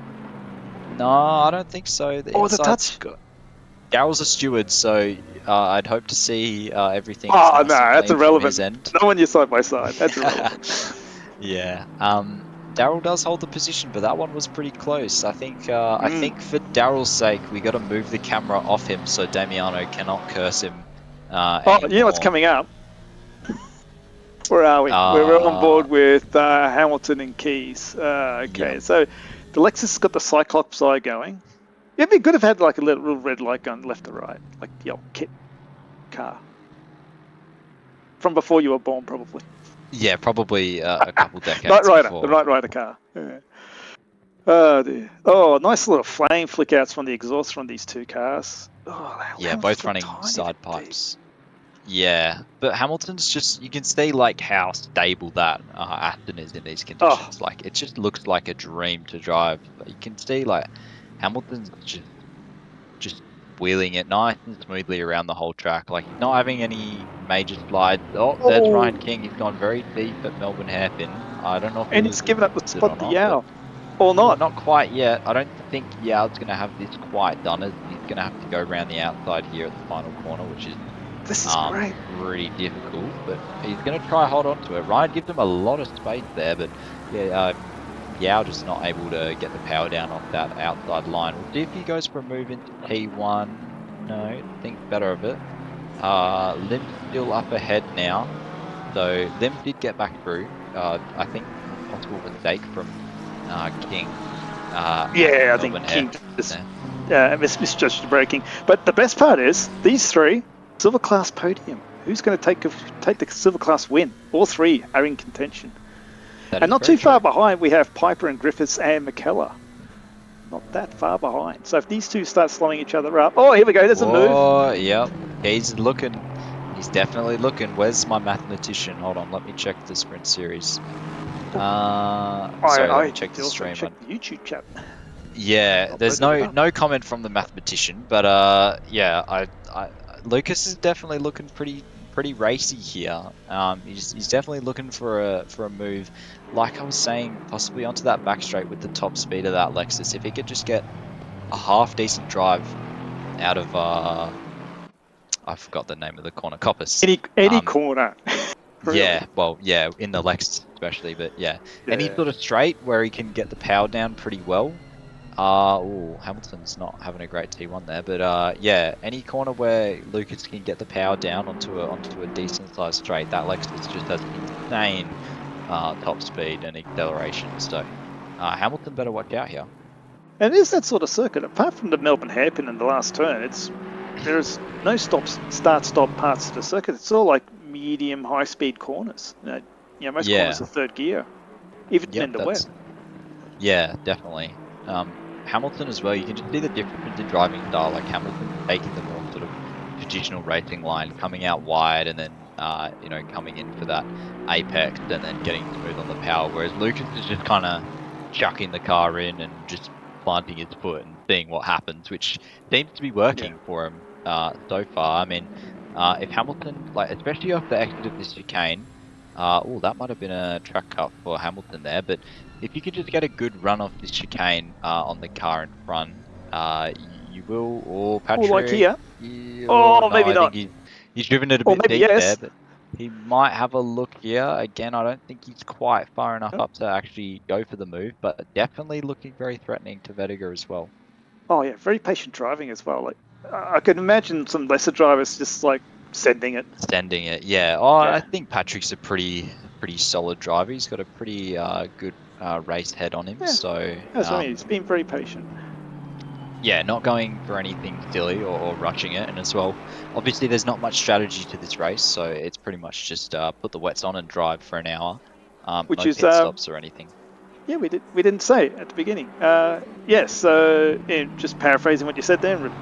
No, I don't think so. The Oh, the inside's touch. got. Daryl's a steward, so I'd hope to see everything's Oh, no, nice and that's clean from irrelevant. his end. No one you're side by side. That's irrelevant. Yeah. Daryl does hold the position, but that one was pretty close. I think Mm. for Daryl's sake, we got to move the camera off him so Damiano cannot curse him Oh, you know what's anymore. coming up? Where are we? We're on board with Hamilton and Keys. Okay, Yeah. so the Lexus has got the Cyclops eye going. It'd be good if it had like a little red light going left to right, like the old kit car. From before you were born, probably. Yeah, probably a couple decades Knight Rider, the before. Knight Rider car. Yeah. Oh dear. Oh, nice little flame flick outs from the exhaust from these two cars. Oh, Yeah, Hamilton's both look running tiny side but deep. pipes. Yeah, but Hamilton's just, you can see like how stable that Aston is in these conditions. Oh, Like it just looks like a dream to drive. But you can see like Hamilton's just wheeling it nice and smoothly around the whole track. Like he's not having any major slides. Oh, there's Ryan King. He's gone very deep at Melbourne Hairpin. I don't know if he and was he's given up the it or spot to not, but Yao. Or not. not quite yet. I don't think Yao's going to have this quite done. As he's going to have to go around the outside here at the final corner, which is This is great. pretty difficult. But he's going to try hold on to it. Ryan gives him a lot of space there, but yeah, Yao just not able to get the power down off that outside line. We'll see if he goes for a move into P1. No, think better of it. Lim's still up ahead now. So Lim did get back through. I think possible mistake from King. Yeah, I think King just misjudged the braking. But the best part is these three silver class podium. Who's going to take the silver class win? All three are in contention, and not too far behind we have Piper and Griffiths and McKellar. Not that far behind. So if these two start slowing each other up, oh, here we go. There's a move. Oh, yep. He's looking. He's definitely looking. Where's my mathematician? Hold on. Let me check the sprint series. Sorry, let me check the stream. Check the YouTube chat. Yeah, there's no comment from the mathematician, but yeah, Lucas is definitely looking pretty racy here. He's definitely looking for a move, like I was saying, possibly onto that back straight with the top speed of that Lexus. If he could just get a half decent drive out of I forgot the name of the corner, Coppice. Any corner. Really? Yeah, well, yeah, in the Lexus especially, but yeah, any sort of straight where he can get the power down pretty well. Hamilton's not having a great T1 there, but yeah, any corner where Lucas can get the power down onto a decent sized straight, that Lexus just has insane top speed and acceleration. So Hamilton better watch out here. And it is that sort of circuit. Apart from the Melbourne hairpin in the last turn, there's no start-stop parts of the circuit. It's all like medium, high-speed corners. Most corners are third gear, even in the wet. Yeah, definitely. Hamilton as well, you can just see the difference in driving style, like Hamilton taking the more sort of traditional racing line, coming out wide and then, coming in for that apex and then getting smooth on the power, whereas Lucas is just kind of chucking the car in and just planting his foot and seeing what happens, which seems to be working for him so far. I mean, if Hamilton, especially off the exit of this chicane, that might have been a track cut for Hamilton there, but if you could just get a good run off this chicane on the car in front, you will. Or Patrick. Like here. Maybe not. He's driven it a bit deep there, but he might have a look here. Again, I don't think he's quite far enough up to actually go for the move, but definitely looking very threatening to Vediger as well. Oh yeah, very patient driving as well. Like I could imagine some lesser drivers just like sending it. Yeah. I think Patrick's a pretty solid driver. He's got a pretty good race head on him. Yeah. So that's what I mean. He's been very patient. yeah, not going for anything silly or rushing it. And as well, obviously there's not much strategy to this race, so it's pretty much just put the wets on and drive for an hour. Which No is pit stops or anything. yeah, we didn't say at the beginning. Yes, so just paraphrasing what you said there, and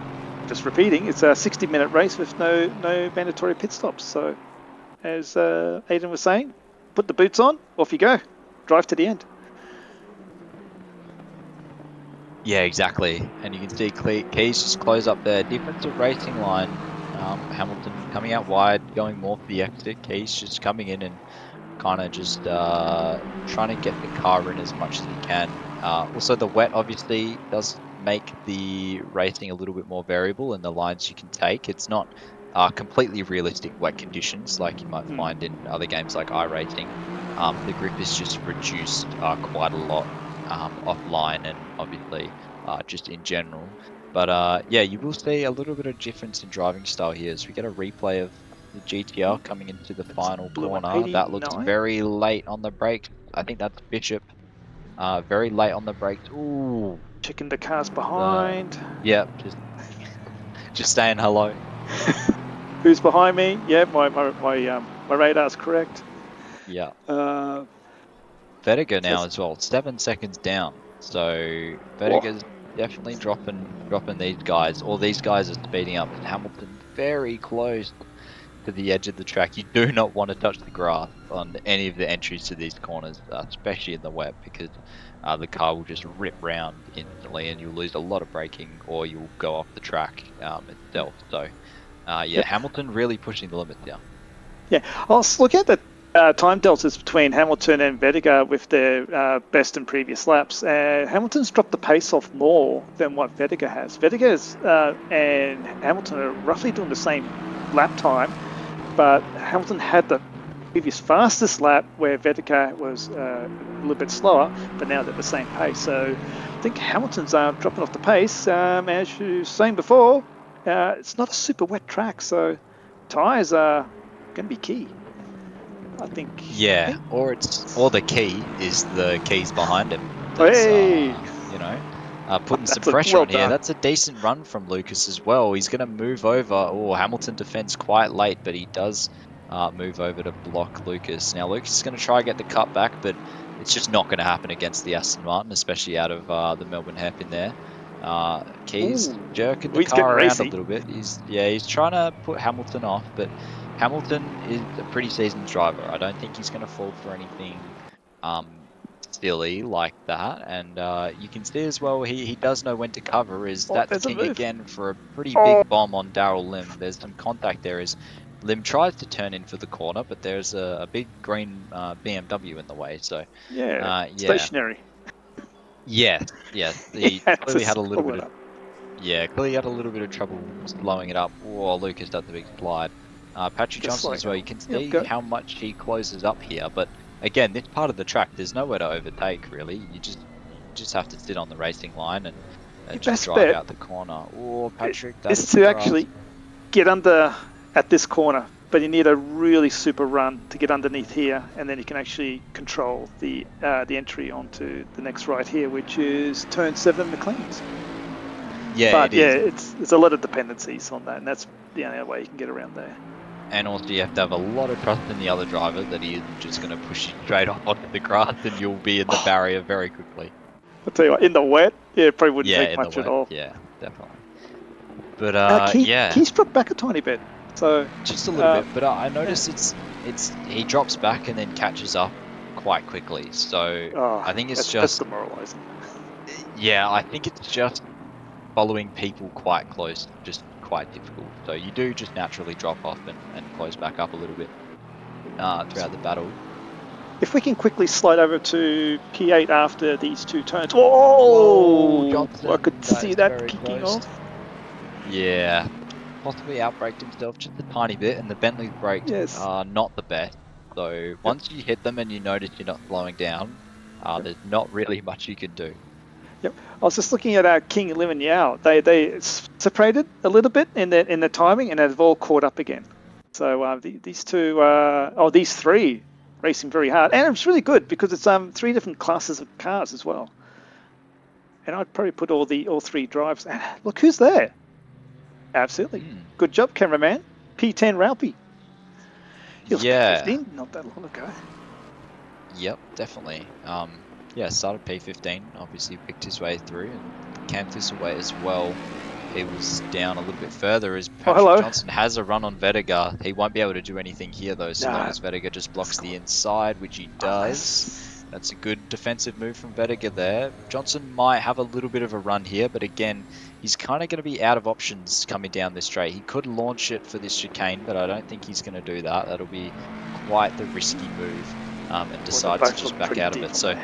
just repeating, it's a 60-minute race with no mandatory pit stops. So, as Aidan was saying, put the boots on, off you go, drive to the end. Yeah, exactly. And you can see Keys just close up the defensive racing line. Hamilton coming out wide, going more for the exit. Keys just coming in and kind of just trying to get the car in as much as he can. Also, the wet obviously does make the racing a little bit more variable in the lines you can take. It's not completely realistic wet conditions like you might find in other games like iRacing. The grip is just reduced quite a lot offline and obviously just in general. But yeah, you will see a little bit of difference in driving style here as we get a replay of the GTR coming into the final corner. That looks very late on the brakes. I think that's Bishop. Very late on the brakes. Ooh. Checking the cars behind. Yep, just saying hello. Who's behind me? Yeah, my radar's correct. Yeah. Vediger now as well, 7 seconds down. So Vediger's definitely dropping these guys. All these guys are speeding up, and Hamilton very close to the edge of the track. You do not want to touch the grass on any of the entries to these corners, especially in the wet, because the car will just rip round instantly and you'll lose a lot of braking or you'll go off the track itself. So yeah, Hamilton really pushing the limits here. Yeah, let's look at the time deltas between Hamilton and Vediger with their best and previous laps. Hamilton's dropped the pace off more than what Vediger has. Vediger and Hamilton are roughly doing the same lap time, but Hamilton had the previous fastest lap where Vediger was a little bit slower, but now they're at the same pace. So I think Hamilton's dropping off the pace. As you were saying before, it's not a super wet track, so tyres are going to be key, I think. Yeah, or the key is the keys behind him. Hey! You know, putting some pressure on here. That's a decent run from Lucas as well. He's going to move over. Oh, Hamilton defends quite late, but he does move over to block Lucas. Now Lucas is going to try to get the cut back, but it's just not going to happen against the Aston Martin, especially out of the Melbourne hairpin there. Keys jerking the car around a little bit. He's trying to put Hamilton off, but Hamilton is a pretty seasoned driver. I don't think he's going to fall for anything silly like that. And you can see as well, he does know when to cover. That's King again for a pretty big bomb on Darrell Lim. There's some contact there as Lim tries to turn in for the corner, but there's a big green BMW in the way. So yeah, stationary. Yeah. He clearly had a little bit of clearly had a little bit of trouble slowing it up. Oh, Lucas does a big slide. Patrick Johnson as well, you can see how much he closes up here, but again, this part of the track, there's nowhere to overtake really. You just have to sit on the racing line and just drive out the corner. Oh, Patrick, is to actually get under at this corner, but you need a really super run to get underneath here, and then you can actually control the entry onto the next right here, which is turn 7 McLean's. Yeah, but it's a lot of dependencies on that, and that's the only way you can get around there. And also you have to have a lot of trust in the other driver that he isn't just going to push you straight off onto the grass and you'll be in the barrier very quickly. I'll tell you what, in the wet, it probably wouldn't take much at all. Yeah, definitely. But He's dropped back a tiny bit. So just a little bit, but I noticed he drops back and then catches up quite quickly. So I think that's demoralizing. Yeah, I think it's just following people quite close, just quite difficult. So you do just naturally drop off and close back up a little bit throughout the battle. If we can quickly slide over to P8 after these two turns. Oh, I could see that kicking off. Yeah, possibly outbraked himself just a tiny bit, and the Bentley brakes are not the best. So once you hit them and you notice you're not slowing down, there's not really much you can do. Yep. I was just looking at King, Lim and Yao. They separated a little bit in the timing, and they've all caught up again. So these three racing very hard, and it's really good because it's 3 different classes of cars as well. And I'd probably put all three drives. Look who's there. Absolutely. Good job, cameraman. P10 Ralphie. He was P15 not that long ago. Yep, definitely. Yeah, started P15, obviously picked his way through, and came this way as well. He was down a little bit further as Patrick Johnson has a run on Vettiger. He won't be able to do anything here though, so long as Vettiger just blocks the inside, which he does. That's a good defensive move from Vettiger there. Johnson might have a little bit of a run here, but again, he's kind of going to be out of options coming down this straight. He could launch it for this chicane, but I don't think he's going to do that. That'll be quite the risky move, and decide to just back out of it. So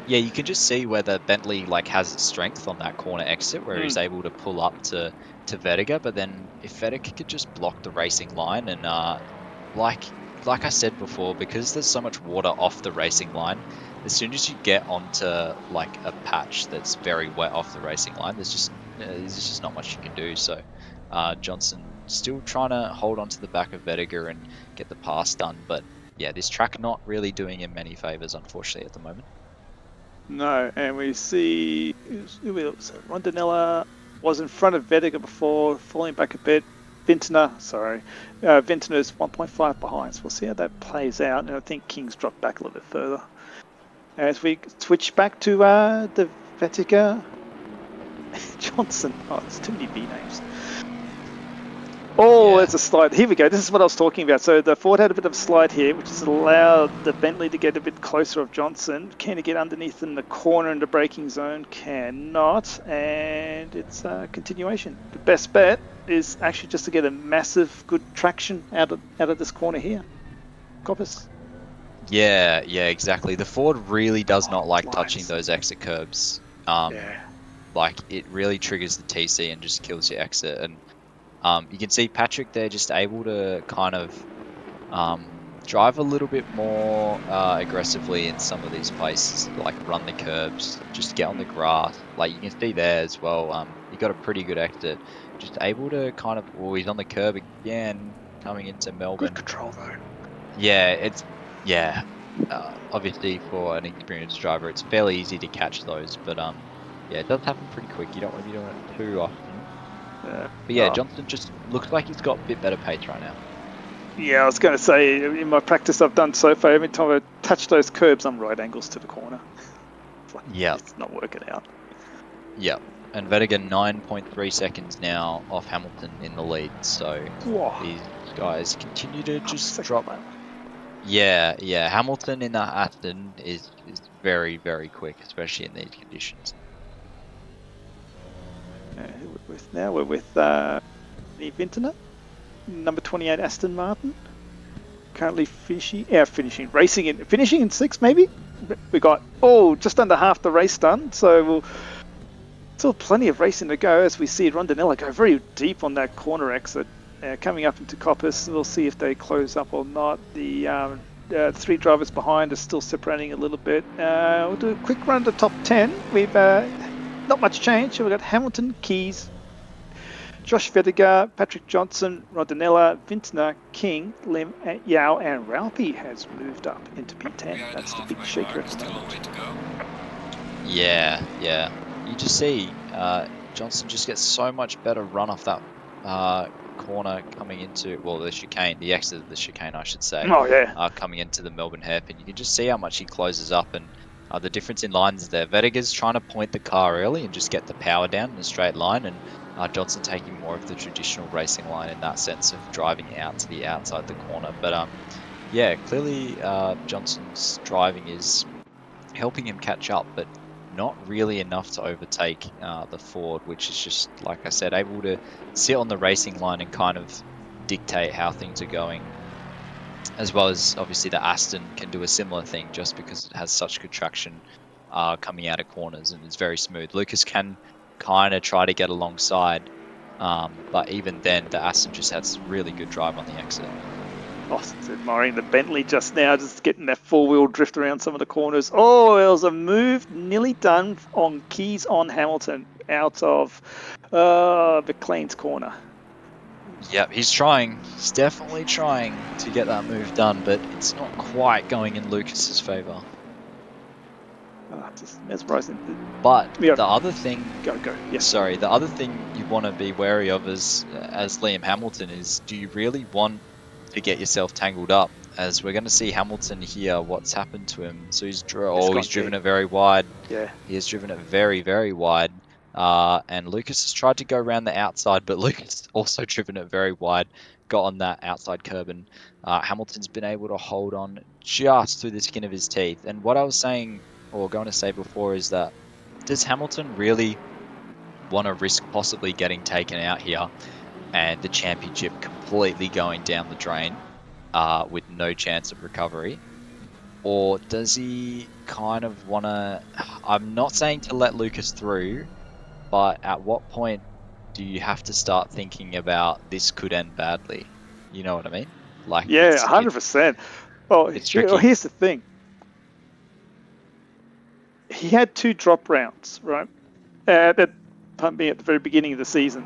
yeah, you can just see whether Bentley has strength on that corner exit where he's able to pull up to Vettiger, but then if Vettiger could just block the racing line and like I said before, because there's so much water off the racing line, as soon as you get onto a patch that's very wet off the racing line, there's just not much you can do. So Johnson still trying to hold on to the back of Vettiger and get the pass done, but yeah, this track not really doing him many favors, unfortunately, at the moment. No, and we see Rondinella was in front of Vettiger before, falling back a bit. Vinter's 1.5 behind, so we'll see how that plays out. And I think King's dropped back a little bit further. As we switch back to the Vettiger Johnson. Oh, there's too many B names. Oh, there's a slide. Here we go. This is what I was talking about. So the Ford had a bit of a slide here, which has allowed the Bentley to get a bit closer of Johnson. Can he get underneath in the corner in the braking zone? Cannot. And it's a continuation. The best bet is actually just to get a massive, good traction out of this corner here. Coppers. Yeah, exactly. The Ford really does not like touching those exit curbs. It really triggers the TC and just kills your exit. And you can see Patrick there just able to kind of drive a little bit more aggressively in some of these places, run the curbs, just get on the grass. You can see there as well, he got a pretty good exit. Just able to kind of, he's on the curb again, coming into Melbourne. Good control though. Yeah, obviously for an experienced driver, it's fairly easy to catch those, but it does happen pretty quick. You don't want to be doing it too often. But yeah, Johnson just looks like he's got a bit better pace right now. Yeah, I was going to say, in my practice I've done so far, every time I touch those curbs, I'm right angles to the corner. It's not working out. Yeah, and Vettiger 9.3 seconds now off Hamilton in the lead, so these guys continue to just drop. Yeah, Hamilton in that Aston is very, very quick, especially in these conditions. We're with Vintner, number 28 Aston Martin, currently finishing in 6th maybe. We got just under half the race done, so we'll still plenty of racing to go as we see Rondinella go very deep on that corner exit, coming up into Coppice. We'll see if they close up or not. The three drivers behind are still separating a little bit. We'll do a quick run to the top 10. We've not much change. We've got Hamilton, Keys, Josh Vettiger, Patrick Johnson, Rondinella, Vintner, King, Lim, Yao, and Ralphie has moved up into P10. That's the big shaker at the moment. Yeah. You just see Johnson just gets so much better run off that corner coming into, the chicane, the exit of the chicane, I should say. Coming into the Melbourne hairpin. You can just see how much he closes up, and the difference in lines there. Vettiger's trying to point the car early and just get the power down in a straight line, and Johnson taking more of the traditional racing line in that sense of driving out to the outside the corner. But clearly Johnson's driving is helping him catch up, but not really enough to overtake the Ford, which is just, like I said, able to sit on the racing line and kind of dictate how things are going. As well as obviously the Aston can do a similar thing just because it has such good traction coming out of corners and it's very smooth. Lucas can kind of try to get alongside, but even then the Aston just has really good drive on the exit. Austin's admiring the Bentley just now, just getting that four-wheel drift around some of the corners. Oh, it was a move nearly done on Keys on Hamilton out of McLean's corner. Yep, he's trying. He's definitely trying to get that move done, but it's not quite going in Lucas's favour. Just mesmerising. But Yeah. the other thing, Go. Yes. sorry, the other thing you want to be wary of as Liam Hamilton is, do you really want to get yourself tangled up? As we're going to see Hamilton here, what's happened to him. So he's driven it very wide. Yeah. He has driven it very, very wide. And Lucas has tried to go around the outside, but Lucas also driven it very wide, got on that outside curb, and Hamilton's been able to hold on just through the skin of his teeth. And what I was saying, or going to say before, is that does Hamilton really want to risk possibly getting taken out here and the championship completely going down the drain with no chance of recovery? Or does he kind of want to... I'm not saying to let Lucas through, but at what point do you have to start thinking about this could end badly? You know what I mean? Like, yeah, 100%. Well, it's tricky. Here's the thing. He had 2 drop rounds, right? At the very beginning of the season.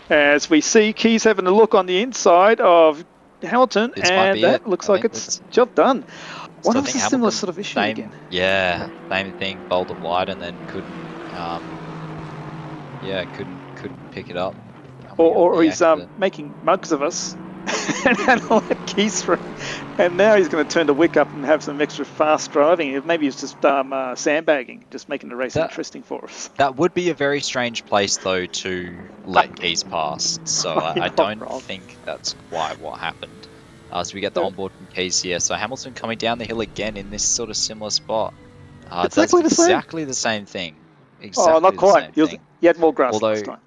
As we see, Keys having a look on the inside of Hamilton, and that looks like it's job done. What else is a similar sort of issue again? Yeah, same thing. Bowled it wide and then couldn't pick it up. Or he's making mugs of us and let Keys through. And now he's going to turn the wick up and have some extra fast driving. Maybe he's just sandbagging, just making the race interesting for us. That would be a very strange place, though, to let Keys pass. So I don't think that's quite what happened. So we get the onboard from Keys here. So Hamilton coming down the hill again in this sort of similar spot. Exactly the same thing. Exactly not quite. He had more grass last time.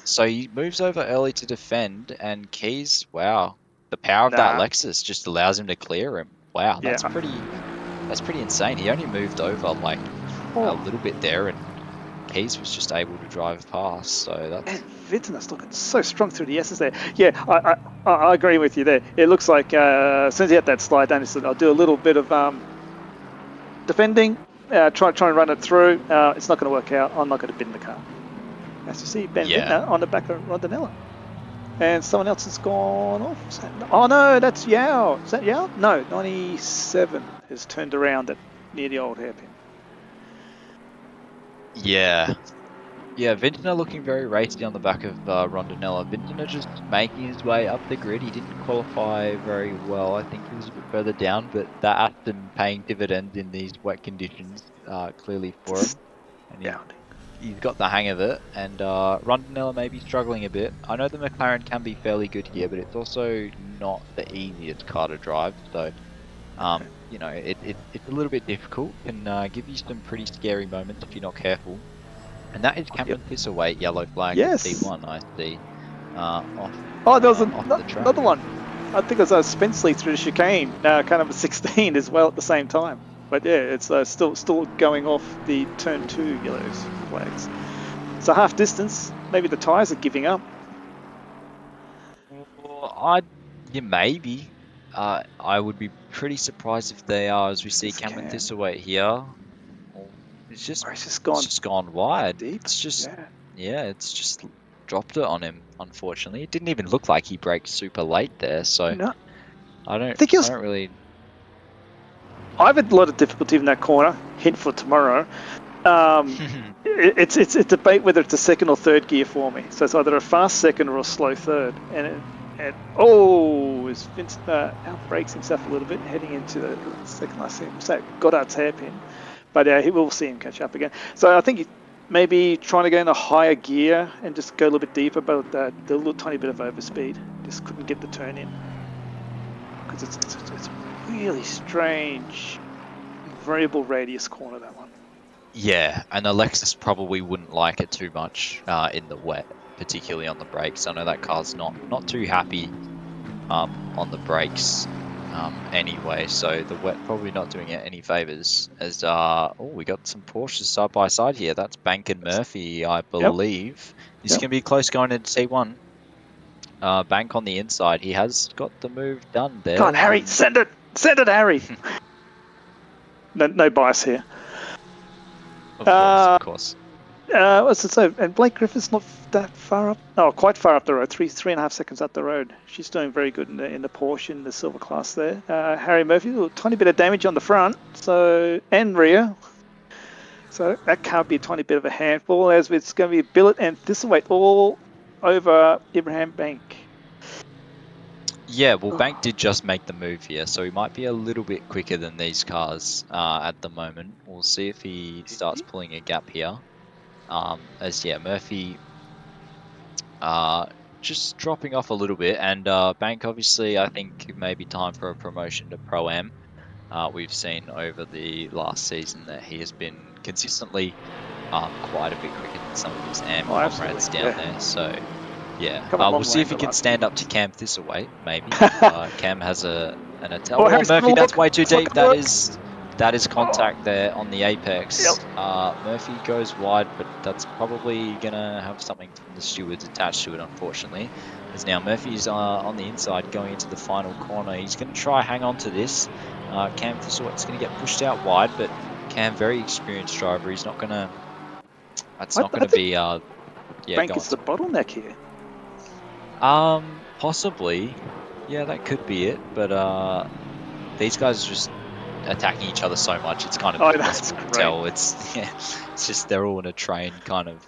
So he moves over early to defend, and Keys, wow. The power of that Lexus just allows him to clear him. Wow, that's pretty insane. He only moved over like a little bit there, and Keys was just able to drive past. So that's... And Vinton's looking so strong through the S's there. Yeah, I agree with you there. It looks like as soon as he had that slide down, he said, "I'll do a little bit of defending, try and run it through. It's not going to work out. I'm not going to bin the car." As you see, Ben Vintner on the back of Rondinella. And someone else has gone off. Oh no, that's Yao. Is that Yao? No, 97 has turned around near the old hairpin. Yeah, Vintner looking very racy on the back of Rondinella. Vintner just making his way up the grid. He didn't qualify very well. I think he was a bit further down, but that Aston paying dividends in these wet conditions clearly for him. And he's got the hang of it, and Rondinella may be struggling a bit. I know the McLaren can be fairly good here, but it's also not the easiest car to drive, so you know, it's a little bit difficult. Can give you some pretty scary moments if you're not careful. And that is Cameron Thistlethwaite, yellow flag. Yes. P1, I see. There was another one. I think it was Spenceley through the chicane, kind of a 16 as well at the same time. But yeah, it's still going off the turn 2 yellows flags. So half distance. Maybe the tyres are giving up. Maybe. I would be pretty surprised if they are, as we see Cameron Thistlethwaite here. It's just gone wide. Deep. It's just it's just dropped it on him. Unfortunately, it didn't even look like he braked super late there. So no. I don't really. I've had a lot of difficulty in that corner. Hint for tomorrow. It's a debate whether it's a second or third gear for me. So it's either a fast second or a slow third. And Vince outbrakes himself a little bit, heading into the second last second. So Goddard's hairpin, but he will see him catch up again. So I think he maybe trying to go in a higher gear and just go a little bit deeper, but the little tiny bit of overspeed just couldn't get the turn in because it's really strange variable radius corner, that one. Yeah, and the Lexus probably wouldn't like it too much in the wet, particularly on the brakes. I know that car's not too happy on the brakes anyway, so the wet probably not doing it any favours. As we got some Porsches side by side here. That's Bank and Murphy, I believe. This can be close going into T1. Bank on the inside. He has got the move done there. Come on, Harry, send it, Harry. No bias here. Of course. What's it say? And Blake Griffith's not that far up. Oh, quite far up the road. 3.5 seconds up the road. She's doing very good in the Porsche in the silver class there. Harry Murphy, a tiny bit of damage on the front, and rear. So that can't be a tiny bit of a handful, as it's going to be Billet and Thistleweight all over Ibrahim Bank. Yeah, well, Bank did just make the move here, so he might be a little bit quicker than these cars at the moment. We'll see if he starts pulling a gap here. As yeah, Murphy just dropping off a little bit, and Bank obviously I think maybe time for a promotion to Pro-Am. We've seen over the last season that he has been consistently quite a bit quicker than some of his AM comrades down there. So yeah, we'll see if he can stand up to Cam Thistleweight. Maybe Cam has an attack. Oh, Murphy, that's way too deep. That is contact there on the apex. Murphy goes wide, but that's probably gonna have something from the stewards attached to it, unfortunately. As now Murphy's on the inside going into the final corner. He's going to try hang on to this. Cam Thistlewight's going to get pushed out wide, but Cam, very experienced driver. He's not going to. That's not going to be. Yeah, Bank is the bottleneck here. Possibly. Yeah, that could be it. But these guys are just attacking each other so much. It's kind of impossible to tell. It's just they're all in a train, kind of.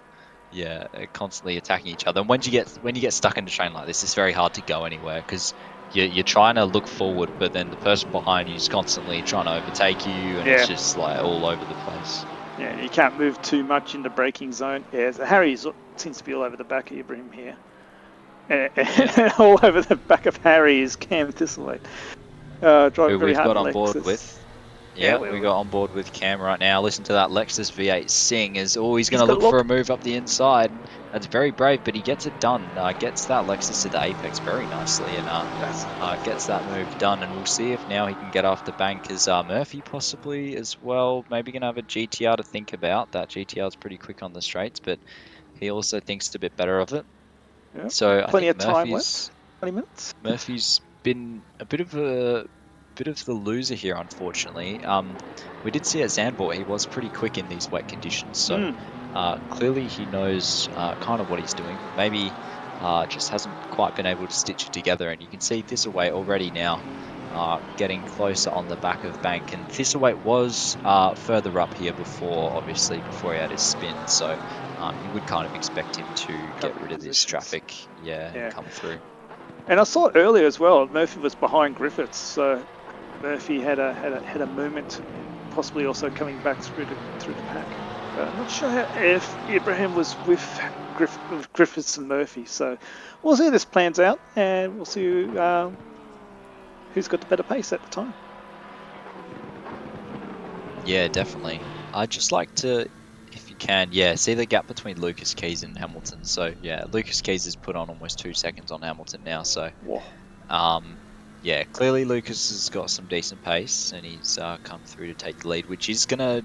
Yeah, constantly attacking each other. And when you get stuck in a train like this, it's very hard to go anywhere because you're trying to look forward, but then the person behind you is constantly trying to overtake you, and it's just like all over the place. Yeah, you can't move too much in the braking zone. Yeah, so Harry seems to be all over the back of Ibrahim here. And all over the back of Harry is Cam Thistleweight. Driving very hard. We've got on board with. Yeah, we got on board with Cam right now. Listen to that Lexus V8 sing as he's going to look for a move up the inside. That's very brave, but he gets it done. Gets that Lexus to the apex very nicely and gets that move done. And we'll see if now he can get off the bank as Murphy possibly as well. Maybe going to have a GTR to think about. That GTR is pretty quick on the straights, but he also thinks a bit better of it. Yeah. So plenty I think of time left. 20 minutes. Murphy's been a bit of the loser here, unfortunately. We did see at Zandvoort he was pretty quick in these wet conditions, so clearly he knows kind of what he's doing. Maybe just hasn't quite been able to stitch it together, and you can see Thistleweight already now getting closer on the back of Bank, and Thistleweight was further up here before he had his spin, so you would kind of expect him to get rid of this traffic, and come through. And I saw earlier as well, Murphy was behind Griffiths, so Murphy had a movement, possibly also coming back through the pack. I'm not sure if Ibrahim was with Griffiths and Murphy, so we'll see how this plans out, and we'll see who's got the better pace at the time. Yeah, definitely. I'd just like to, if you can, see the gap between Lucas Keys and Hamilton. So yeah, Lucas Keys has put on almost 2 seconds on Hamilton now. So yeah, clearly Lucas has got some decent pace, and he's come through to take the lead, which is going to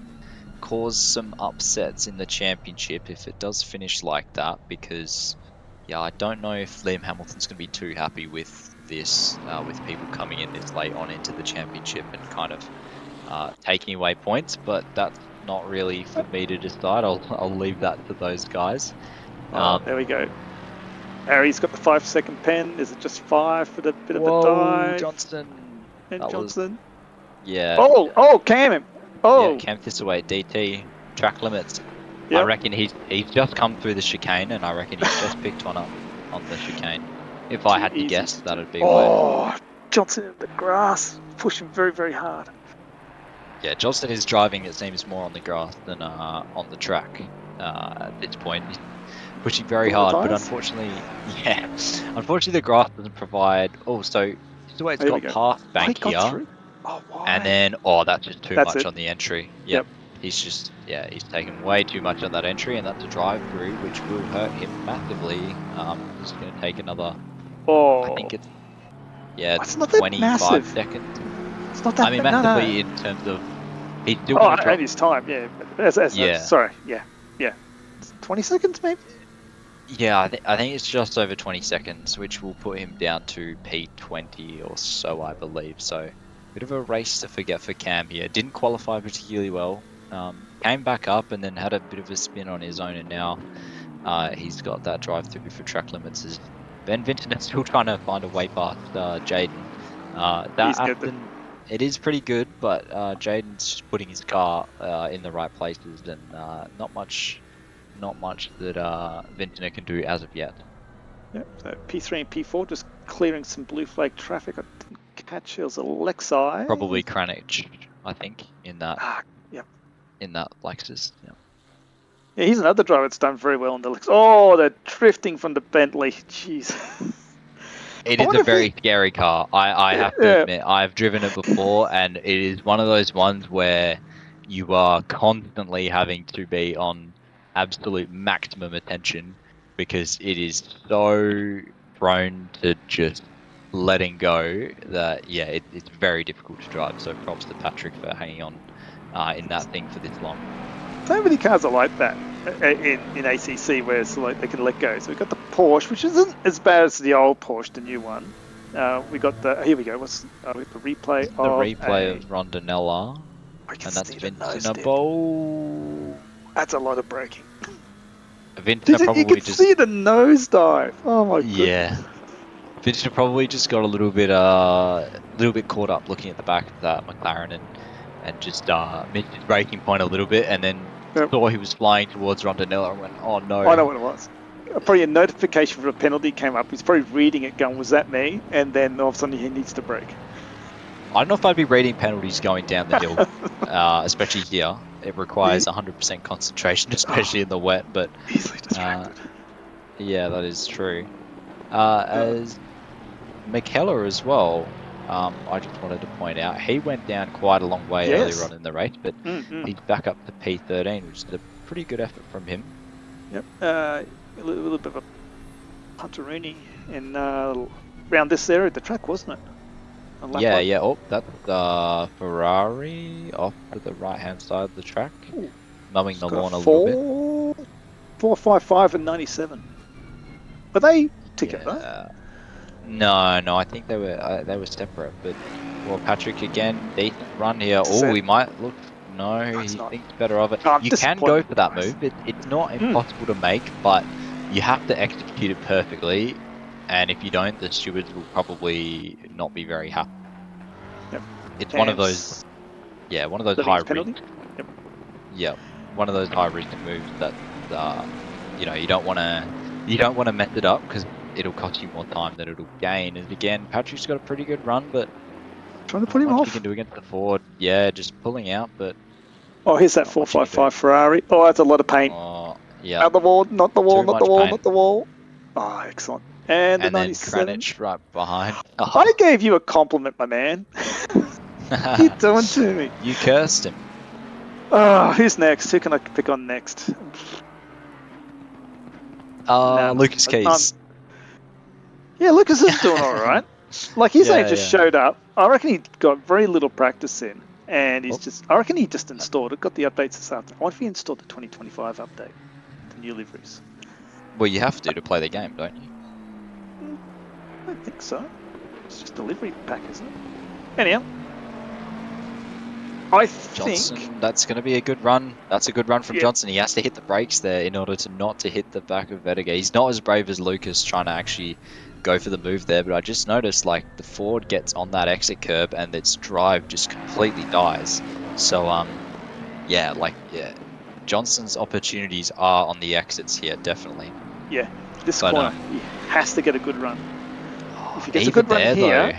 cause some upsets in the championship if it does finish like that, because I don't know if Liam Hamilton's going to be too happy with this, with people coming in this late on into the championship and kind of taking away points, but that's not really for me to decide. I'll leave that to those guys. There we go. Harry's got the 5-second pen. Is it just 5 for the bit of a dive? Johnston. And Johnston. Yeah. Cam. Yeah, Cam Thistleweight, DT, track limits. Yep. I reckon he's just come through the chicane, and I reckon he's just picked one up on the chicane. If I had to guess, that'd be where. Johnston in the grass, pushing very, very hard. Yeah, Johnston is driving, it seems, more on the grass than on the track at this point. Pushing very hard, but unfortunately, the grass doesn't provide. So Thistlewight's got past Bank here, and then that's just too much on the entry. Yep. He's taken way too much on that entry, and that's a drive through, which will hurt him massively. He's going to take another. I think it's 25 seconds. It's not that. I mean, massively in terms of he's still going to drop. His time, sorry, 20 seconds maybe. Yeah, I think it's just over 20 seconds, which will put him down to P20 or so, I believe. So, bit of a race to forget for Cam here. Didn't qualify particularly well. Came back up and then had a bit of a spin on his own, and now he's got that drive through for track limits. As Ben Vinton is still trying to find a way past Jaden. It is pretty good, but Jaden's just putting his car in the right places, and not much that Vintner can do as of yet. Yep, so P3 and P4 just clearing some blue flag traffic. I didn't catch, it was Alexei. Probably Kranich, I think, in that Yep. in that Lexus. Yeah. Yeah, he's another driver that's done very well in the Lexus. Oh, they're drifting from the Bentley. Jeez. It is a very scary car. I have to admit, I've driven it before, and it is one of those ones where you are constantly having to be on absolute maximum attention because it is so prone to just letting go that, yeah, it's very difficult to drive. So props to Patrick for hanging on in that thing for this long. So many cars are like that in ACC, where it's like they can let go. So we've got the Porsche, which isn't as bad as the old Porsche, the new one. We got the, here we go, what's the replay of Rondinella, and that's Vintner. That's a lot of braking. Vintner probably you can see the nosedive. Oh my god. Yeah. Vintner probably just got a little bit caught up looking at the back of that McLaren and just missed his braking point a little bit, and then saw he was flying towards Rondinella and went, oh no. I know what it was. Probably a notification for a penalty came up. He's probably reading it going, was that me? And then all of a sudden he needs to brake. I don't know if I'd be reading penalties going down the hill, especially here. It requires 100% concentration, especially in the wet, but easily distracted. Yeah, that is true. As McKellar as well, I just wanted to point out, he went down quite a long way earlier on in the race, but he's back up to P13, which is a pretty good effort from him. Yep, a little bit of a punteroonie in around this area of the track, wasn't it? Yeah. Oh, that's Ferrari off to the right-hand side of the track, mowing the lawn a little bit. 455 and 97. Were they together? No, I think they were separate. But well, Patrick again, decent run here. Oh, we might look. No, he thinks better of it. You can go for that move. It's not impossible to make, but you have to execute it perfectly. And if you don't, the stewards will probably not be very happy. Yep. It's one of those, one of those high risk. Yep. Yeah, one of those high risk moves that you don't want to mess it up because it'll cost you more time than it'll gain. And again, Patrick's got a pretty good run, but trying to put him off. You can do against the Ford, just pulling out. But here's that 455 Ferrari. Oh, that's a lot of paint. Oh, yeah. Out the wall, not the wall, not the wall, not the wall. Oh, excellent. And the 97. Then Kranich right behind. Oh. I gave you a compliment, my man. What are you doing to me? You cursed him. Oh, who's next? Who can I pick on next? Lucas Keys. Yeah, Lucas is doing all right. Like, he's only just showed up. I reckon he got very little practice in. And he's I reckon he just installed it, got the updates this afternoon. I wonder if he installed the 2025 update, the new liveries. Well, you have to play the game, don't you? I don't think so. It's just a livery pack, isn't it? Anyhow, I Johnson, think that's going to be a good run. That's a good run from Johnson. He has to hit the brakes there in order to not to hit the back of Vettiger. He's not as brave as Lucas trying to actually go for the move there, but I just noticed like the Ford gets on that exit curb and its drive just completely dies. So Johnson's opportunities are on the exits here, definitely. Yeah, this corner he has to get a good run. If he gets a good run here, though,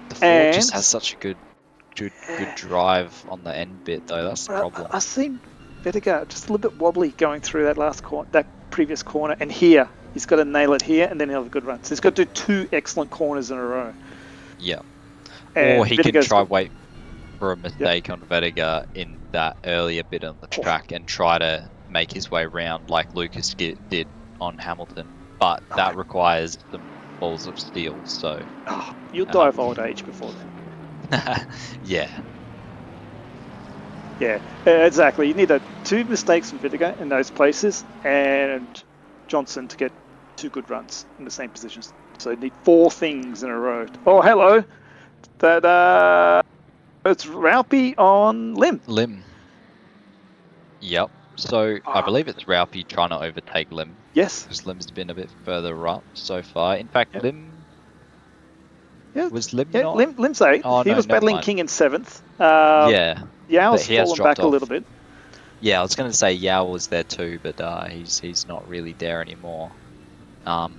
the Ford just has such a good drive on the end bit though. That's the problem. I seen Vettiger just a little bit wobbly going through that that previous corner, and here he's got to nail it here, and then he'll have a good run. So he's got to do 2 excellent corners in a row. Yeah. And or he can try wait for a mistake on Vettiger in that earlier bit of the track and try to make his way around like Lucas did on Hamilton. But that requires some balls of steel. So you'll die of old age before then. Yeah, exactly. You need 2 mistakes from Vettiger in those places, and Johnson to get 2 good runs in the same positions. So you need 4 things in a row. Oh, hello. That it's Raupi on Lim. Yep. So I believe it's Raupi trying to overtake Lim. Yes. Because Lim's been a bit further up so far. In fact, Lim Yeah, Was Lim yeah. not? Lim's 8th. Oh, He no, was never battling mind. King in 7th. Yeah, Yao's but he has fallen dropped back a off. little bit. Yeah, I was going to say Yao was there too, but he's not really there anymore. But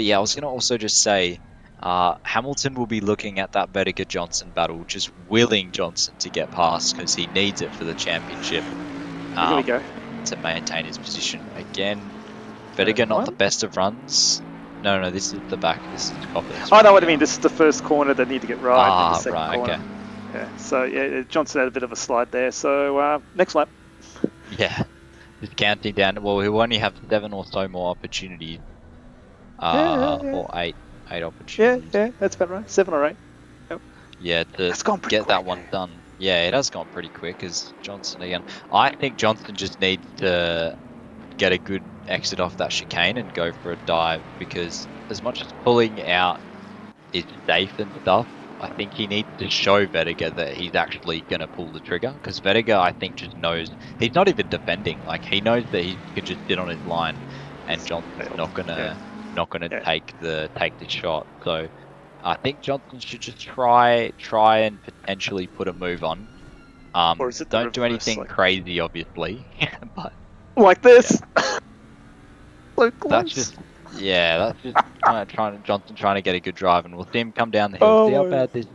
yeah, I was going to also just say Hamilton will be looking at that Vettiger Johnson battle, just willing Johnson to get past because he needs it for the championship Here we go. to maintain his position. Again, Vettiger not the best of runs. No, this is the back. This is Coppice. I know what I mean. This is the first corner they need to get right. Ah, the second right, corner. okay. Yeah, so yeah, Johnson had a bit of a slide there. So next lap. Yeah, just counting down. Well, he'll only have 7 or so more opportunities. Yeah. Or 8 opportunities. Yeah, that's about right. 7 or 8. Yep. Yeah, to get quick. that one done. Yeah, it has gone pretty quick as Johnson again. I think Johnson just needs to get a good exit off that chicane and go for a dive, because as much as pulling out is safe and stuff, I think he needs to show Vettiger that he's actually going to pull the trigger, because Vettiger, I think, just knows he's not even defending. Like, he knows that he can just sit on his line and Johnson's not gonna take the shot. So I think Johnson should just try and potentially put a move on. Or is it don't do anything crazy, obviously, but like this. Yeah. So close. That's just Johnson trying to get a good drive, and we'll see him come down the hill. See how bad this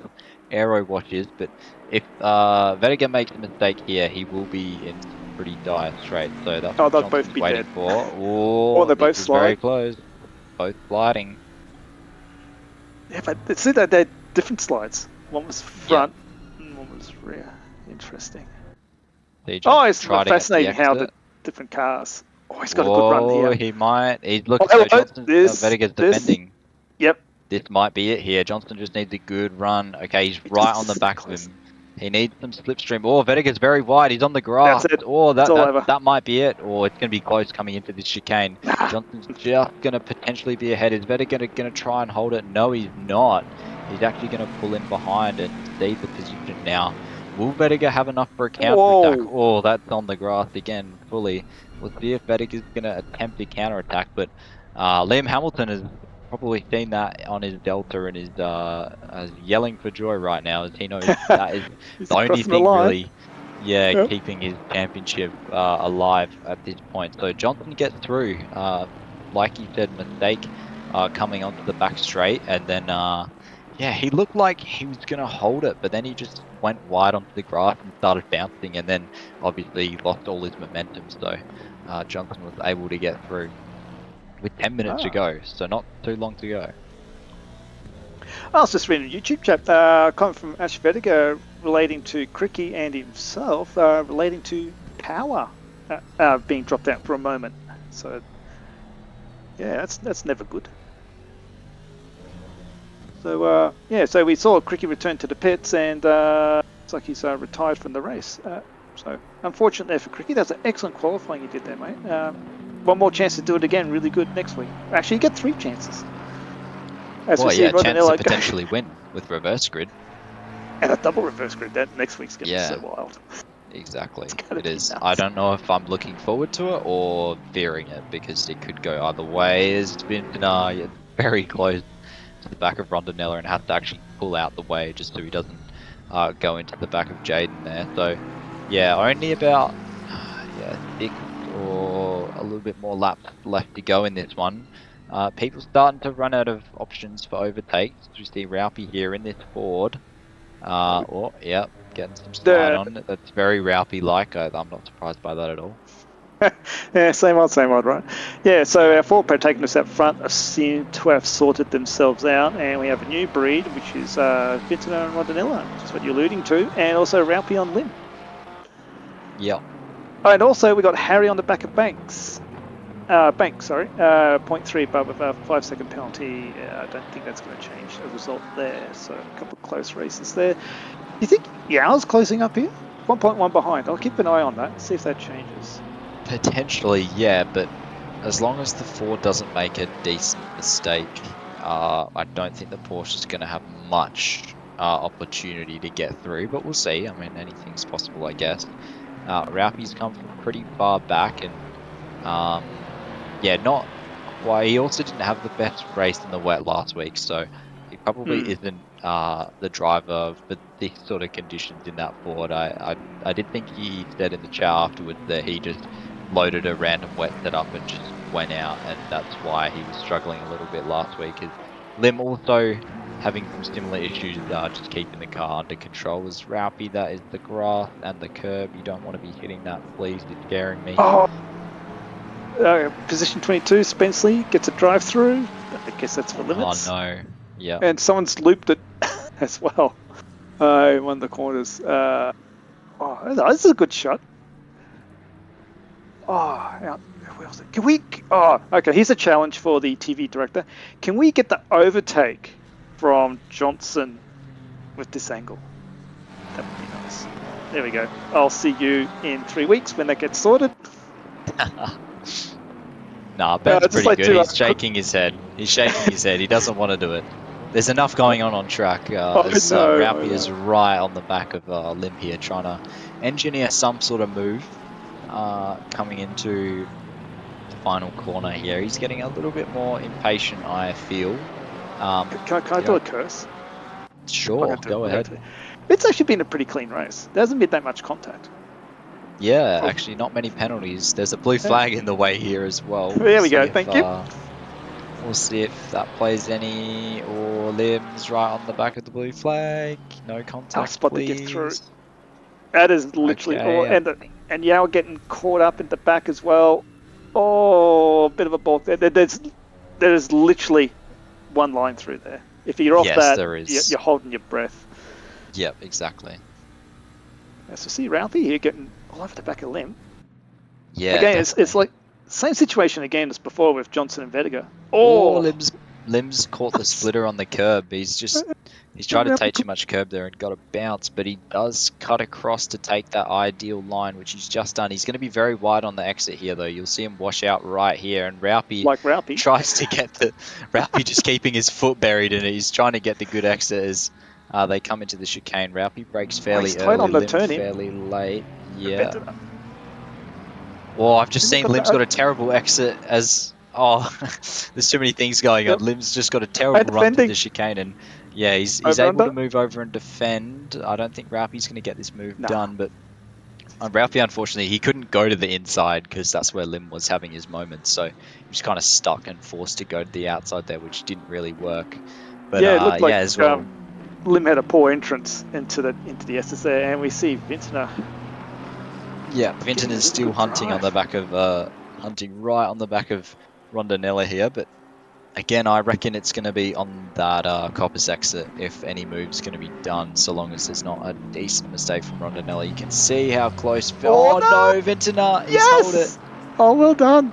aero wash is. But if Vettiger makes a mistake here, he will be in pretty dire straits. So that's what they'll Johnson's both be waiting dead. for. Oh, they're both sliding. Very close. Both sliding. Yeah, but see that they're different slides. One was front, and one was rear. Interesting. It's fascinating how the different cars. Oh, he's got a good run here. He might. He's looking. Vettiger's defending. Yep. This might be it here. Johnson just needs a good run. Okay, he's right on the back of him. He needs some slipstream. Oh, Vettiger's very wide. He's on the grass. That's it. Oh, that might be it. Or it's going to be close coming into this chicane. Johnson's just going to potentially be ahead. Is Vettiger going to try and hold it? No, he's not. He's actually going to pull in behind and cede the position now. Will Vettiger have enough for a counter attack? Oh, that's on the grass again, fully. We'll see if Vettiger's going to attempt a counter attack, but Liam Hamilton has probably seen that on his Delta and is yelling for joy right now, as he knows that is the only thing really, keeping his championship alive at this point. So Johnson gets through, like he said, mistake coming onto the back straight, and then he looked like he was going to hold it, but then he just went wide onto the grass and started bouncing, and then obviously lost all his momentum. So Johnson was able to get through with 10 minutes to go, so not too long to go. I was just reading a YouTube chat comment from Ash Vettiger relating to Cricky and himself, relating to power being dropped out for a moment. So yeah, that's never good. So so we saw Cricky return to the pits, and it's like he's retired from the race. So unfortunate there for Cricky. That's an excellent qualifying you did there, mate. One more chance to do it again, really good next week. Actually, you get 3 chances. Chance to potentially win with reverse grid. And a double reverse grid. That next week's going to be so wild. Exactly. It is. Nuts. I don't know if I'm looking forward to it or fearing it, because it could go either way. It's been very close to the back of Rondinella and has to actually pull out the way just so he doesn't go into the back of Jaden there. So yeah, only about 6 or a little bit more laps left to go in this one. People starting to run out of options for overtakes. We see Raupi here in this Ford. Getting some slide on it. That's very Raupi-like. I'm not surprised by that at all. Yeah, same old, right? Yeah, so our 4 protagonists up front seem to have sorted themselves out, and we have a new breed, which is Vincent and Rondinella, which is what you're alluding to, and also Raupi on Lim. Yep. And also we got Harry on the back of Banks. 0.3 above with a 5-second penalty. I don't think that's going to change the result there. So a couple of close races there. You think Yao's closing up here? 1.1 behind. I'll keep an eye on that. See if that changes. Potentially, yeah, but as long as the Ford doesn't make a decent mistake, I don't think the Porsche is going to have much opportunity to get through. But we'll see. I mean, anything's possible, I guess. Raupi's come from pretty far back, and he also didn't have the best race in the wet last week, so he probably isn't the driver for this sort of conditions in that Ford. I did think he said in the chat afterwards that he just loaded a random wet setup and just went out, and that's why he was struggling a little bit last week. Lim also having some similar issues, just keeping the car under control. As Ralphie, that is the grass and the curb. You don't want to be hitting that, please. It's scaring me. Oh, position 22, Spenceley gets a drive through. I guess that's for limits. Oh no, yeah. And someone's looped it as well. In one of the corners. Oh, this is a good shot. Oh, where was it? Can we? Oh, okay. Here's a challenge for the TV director. Can we get the overtake from Johnson with this angle? That would be nice. There we go. I'll see you in 3 weeks when that gets sorted. Nah, Ben's pretty good. He's shaking his head. He's shaking his head. He doesn't want to do it. There's enough going on track. Ralphie is right on the back of Lim here, trying to engineer some sort of move coming into the final corner here. He's getting a little bit more impatient, I feel. Can I do a curse? Sure, go ahead. It's actually been a pretty clean race. There hasn't been that much contact. Yeah, actually not many penalties. There's a blue flag in the way here as well. There we go, thank you. We'll see if that plays any, or Lim's right on the back of the blue flag. No contact, spot please. To get through. That is literally all. And Yao getting caught up in the back as well. Oh, a bit of a balk there. There's literally one line through there. If you're off there is. You're holding your breath. Yep, exactly. So see Ralphie here getting all over the back of Lim. Yeah. Again, it's like same situation again as before with Johnson and Vediger. Oh, Lim's caught the splitter on the curb. He's tried to take too much curb there and got a bounce, but he does cut across to take that ideal line, which he's just done. He's going to be very wide on the exit here, though. You'll see him wash out right here, and Ralphie tries to get the Ralphie just keeping his foot buried in it. He's trying to get the good exit as they come into the chicane. Ralphie breaks fairly early, on the turn fairly late. Yeah. Well, I've just seen Lim's got a terrible exit as... Oh, there's too many things going on. Lim's just got a terrible run to the chicane, and yeah, he's able to move over and defend. I don't think Ralphie's going to get this move done, but Ralphie, unfortunately, he couldn't go to the inside because that's where Lim was having his moments, so he was kind of stuck and forced to go to the outside there, which didn't really work. But yeah, it looked like as well. Lim had a poor entrance into the SS there, and we see Vintner. Yeah, Vinton is still hunting on the back of hunting right on the back of Rondinella here, but again, I reckon it's going to be on that Coppice exit if any move's going to be done, so long as there's not a decent mistake from Rondinella. You can see how close. Oh no, Vintner! He's held it. Oh, well done.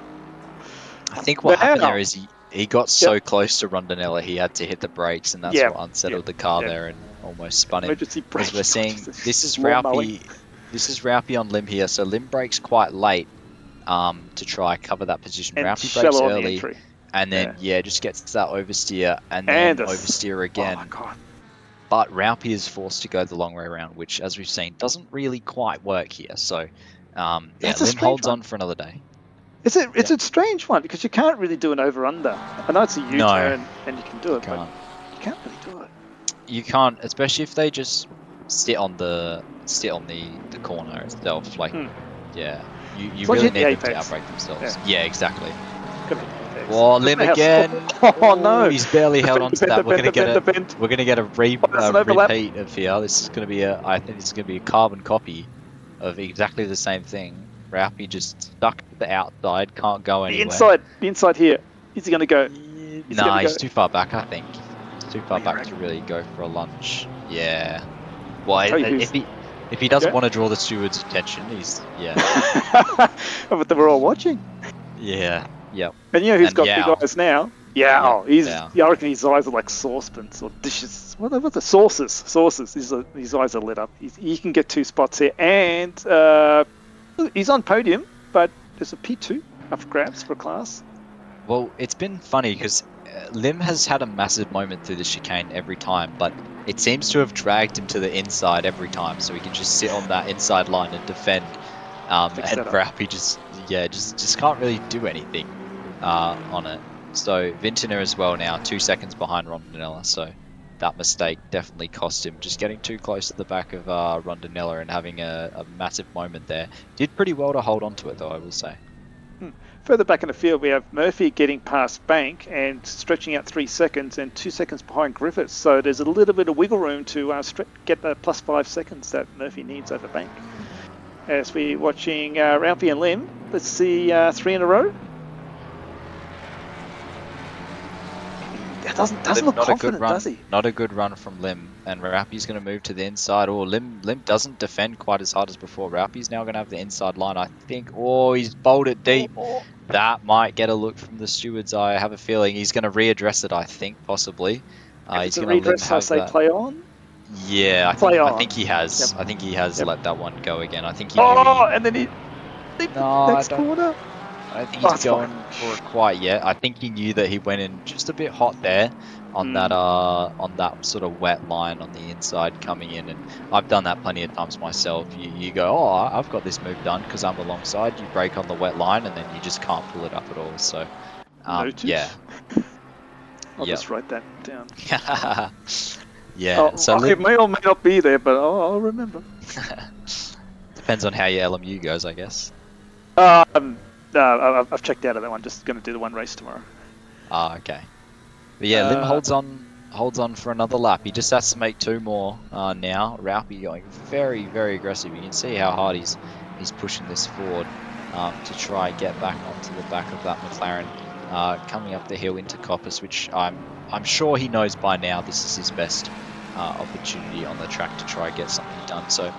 I think what happened there is he got so close to Rondinella, he had to hit the brakes, and that's what unsettled the car there and almost spun him. As we're seeing, this is Ralphie. This is Ralphie on Lim here, so Lim breaks quite late to try cover that position. Ralphie breaks early, and then just gets that oversteer, and then oversteer again. Oh my God. But Ralphie is forced to go the long way around, which, as we've seen, doesn't really quite work here. So, Lim holds on for another day. It's a strange one because you can't really do an over-under. I know it's a U-turn and you can do it, but you can't really do it. You can't, especially if they just sit on the corner itself. Like, you really need them to outbrake themselves. Yeah, exactly. Oh, Lim again. Oh no! He's barely held on to that. We're gonna get a repeat of here. This is gonna be I think it's gonna be a carbon copy of exactly the same thing. Ralphie just stuck to the outside, can't go anywhere. The inside here. Is he gonna go? He's too far back. I think he's too far back to really go for a lunge. Yeah. Well, if he doesn't want to draw the steward's attention, he's But they were all watching. Yeah. Yep. And you know who's got big eyes now? I reckon his eyes are like saucepans or dishes. What are the saucers? Saucers. His eyes are lit up. He can get 2 spots here, and he's on podium, but there's a P2 up for grabs for class. Well, it's been funny because Lim has had a massive moment through the chicane every time, but it seems to have dragged him to the inside every time, so he can just sit on that inside line and defend. And Ralphie just can't really do anything on it. So Vintner as well now, 2 seconds behind Rondinella. So that mistake definitely cost him. Just getting too close to the back of Rondinella and having a massive moment there. Did pretty well to hold on to it, though, I will say. Further back in the field, we have Murphy getting past Bank and stretching out 3 seconds and 2 seconds behind Griffiths. So there's a little bit of wiggle room to get the plus 5 seconds that Murphy needs over Bank. As we're watching Ralphie and Lim, let's see 3 in a row. That doesn't look confident, does he? Not a good run from Lim, and Ralphie's going to move to the inside. Or Lim doesn't defend quite as hard as before. Ralphie's now going to have the inside line, I think. Oh, he's bowled it deep. That might get a look from the stewards. I have a feeling he's going to readdress it, I think, possibly. He's going to redress, I say play on? Yeah, I think he has. Yep. I think he has let that one go again. I think he and then he... No, next corner. I don't think he's going for it quite yet. I think he knew that he went in just a bit hot there on that sort of wet line on the inside coming in, and I've done that plenty of times myself. You go, oh, I've got this move done because I'm alongside. You break on the wet line and then you just can't pull it up at all. So, yeah. I'll just write that down. Yeah. So it may or may not be there, but I'll remember. Depends on how your LMU goes, I guess. I've checked out of that one. Just going to do the one race tomorrow. Okay. But yeah, Lim holds on for another lap. He just has to make 2 more now. Ralphie going very, very aggressive. You can see how hard he's pushing this forward to try and get back onto the back of that McLaren. Coming up the hill into Coppice, which I'm sure he knows by now this is his best opportunity on the track to try and get something done. So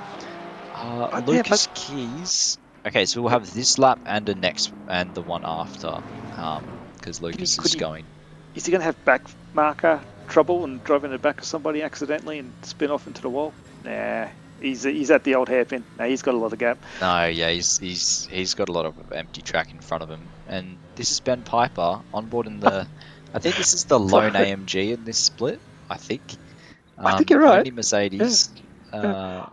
Lucas Keys. Okay, so we'll have this lap and the one after, because Lucas is going. Is he going to have back marker trouble and drive in the back of somebody accidentally and spin off into the wall? Nah, he's at the old hairpin. Nah, he's got a lot of gap. No, yeah, he's got a lot of empty track in front of him. And this is Ben Piper on board in the. I think this is the lone AMG in this split. I think. I think you're right. Only Mercedes. Yeah.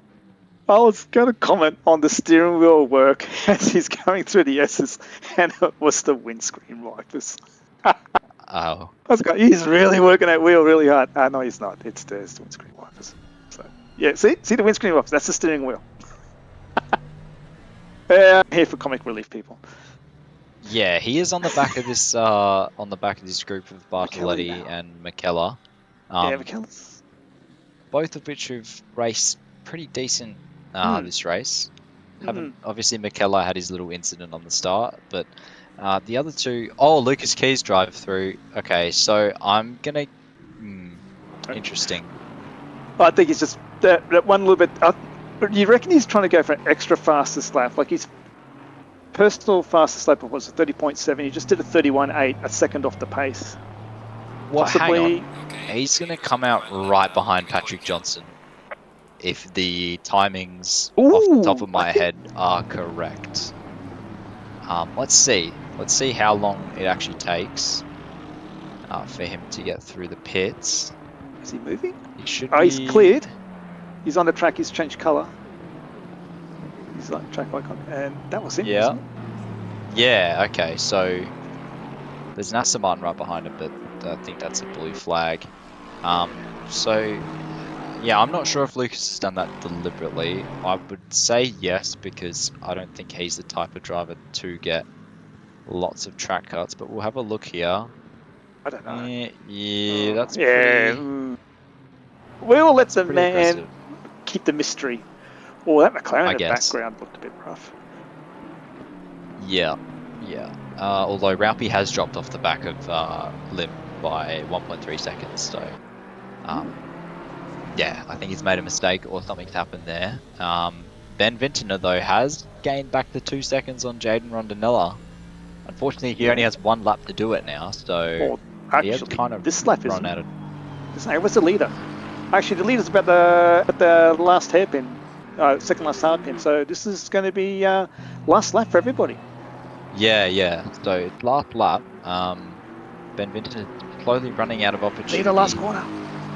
I was going to comment on the steering wheel work as he's going through the S's, and it was the windscreen wipers. Oh. He's really working that wheel really hard. No, he's not. It's the windscreen wipers. So, yeah, see the windscreen wipers. That's the steering wheel. I'm here for comic relief, people. Yeah, he is on the back of this group of Bartoletti and McKellar. McKellar's. Both of which have raced pretty decent this race. Obviously McKellar had his little incident on the start, but the other two... Oh, Lucas Keys drive through. Okay, so I'm gonna... interesting. I think it's just that one little bit... you reckon he's trying to go for an extra fastest lap? Like his personal fastest lap was a 30.7. He just did a 31.8, a second off the pace. Well, hang on. He's gonna come out right behind Patrick Johnson. If the timings off the top of my head are correct. Let's see how long it actually takes for him to get through the pits. Is he moving? He should He's cleared. He's on the track. He's changed colour. He's on track icon. And that was him, wasn't it? Yeah, okay. So there's an Aston Martin right behind him, but I think that's a blue flag. So... yeah, I'm not sure if Lucas has done that deliberately. I would say yes, because I don't think he's the type of driver to get lots of track cuts, but we'll have a look here. I don't know. Yeah, that's pretty... We'll let the man aggressive. Keep the mystery. Oh, that McLaren in the background looked a bit rough. Yeah. Although Ralphie has dropped off the back of Lim by 1.3 seconds, so... yeah, I think he's made a mistake or something's happened there. Ben Vintner, though, has gained back the 2 seconds on Jaden Rondinella. Unfortunately, he only has 1 lap to do it now, so he has kind of this lap run out of... What's the leader? Actually, the leader's about at the last hairpin, second last hairpin, so this is going to be last lap for everybody. Yeah, so it's last lap. Ben Vintner slowly running out of opportunity. Leader last corner.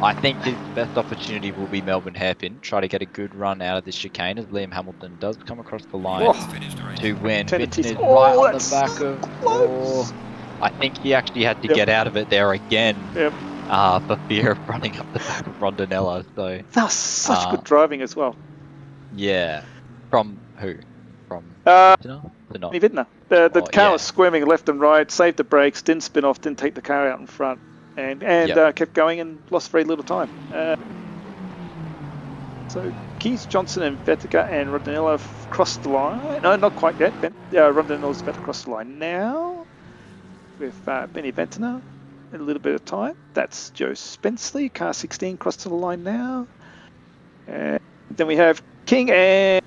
I think his best opportunity will be Melbourne hairpin. Try to get a good run out of this chicane as Liam Hamilton does come across the line to win. Vinton is right on the back of... I think he actually had to get out of it there again. Yep. for fear of running up the back of Rondinella. So That's such good driving as well. yeah, from who? From Vintner? Not. Vintner. The car yeah. was squirming left and right, saved the brakes, didn't spin off, didn't take the car out in front, and kept going and lost very little time. So Keys, Johnson, and Vetica and Rondinella have crossed the line. No, not quite yet. Rondinella's about to cross the line now with Benny Ventner. A little bit of time. That's Joe Spenceley, car 16, crossed to the line now. And then we have King and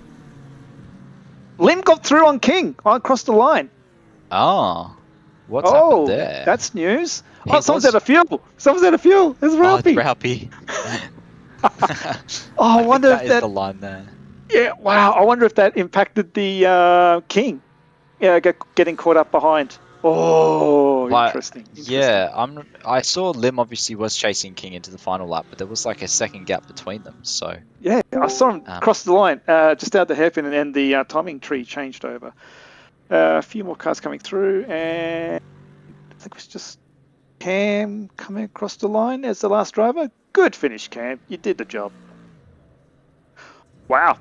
Lim got through on King across the line. Oh, what's happened there? That's news. Someone's out of fuel. Someone's out of fuel. It's Ralphie. Oh, it's Ralphie. I wonder if that is the line there. Yeah, wow. I wonder if that impacted the King. Yeah, getting caught up behind. Oh, interesting. Yeah, I saw Lim obviously was chasing King into the final lap, but there was like a second gap between them. So yeah, I saw him cross the line just out the hairpin, and then the timing tree changed over. A few more cars coming through, and I think it was just Cam coming across the line as the last driver. Good finish, Cam. You did the job. Wow.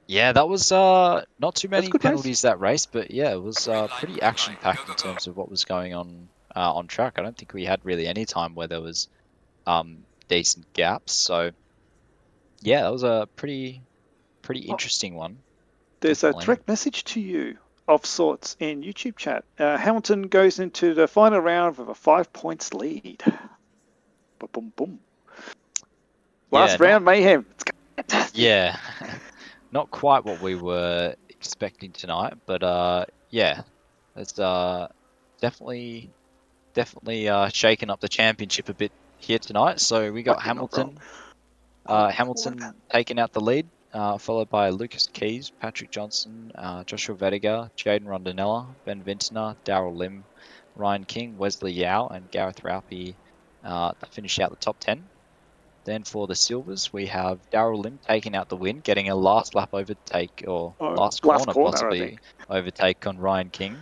Yeah, that was not too many penalties race. that race, but yeah, it was pretty action-packed in terms of what was going on track. I don't think we had really any time where there was decent gaps. So yeah, that was a pretty interesting one. There's definitely. A direct message to you of sorts in YouTube chat. Hamilton goes into the final round with a 5 points lead. Boom, boom. Last round mayhem. Yeah. Not quite what we were expecting tonight, but yeah, it's definitely shaking up the championship a bit here tonight. So we got Hamilton taking out the lead, followed by Lucas Keys, Patrick Johnson, Joshua Vediger, Jaden Rondinella, Ben Vintner, Darrell Lim, Ryan King, Wesley Yao, and Gareth Raupe finish out the top 10. Then for the Silvers, we have Darrell Lim taking out the win, getting a last lap overtake, or last corner possibly, overtake on Ryan King,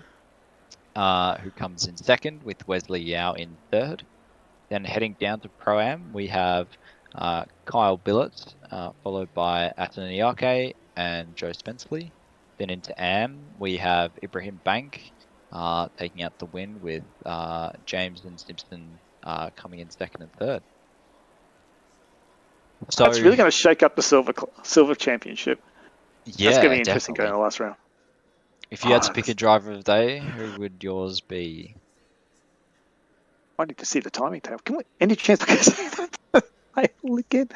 who comes in second with Wesley Yao in third. Then heading down to Pro-Am, we have Kyle Billett, followed by Ataniake and Joe Spenceley. Then into Am, we have Ibrahim Bank taking out the win with James and Simpson coming in second and third. So that's really going to shake up the silver championship. Yeah, that's going to be interesting going in the last round. If you had to pick a driver of the day, who would yours be? I need to see the timing table. Can we? Any chance we can see that table again?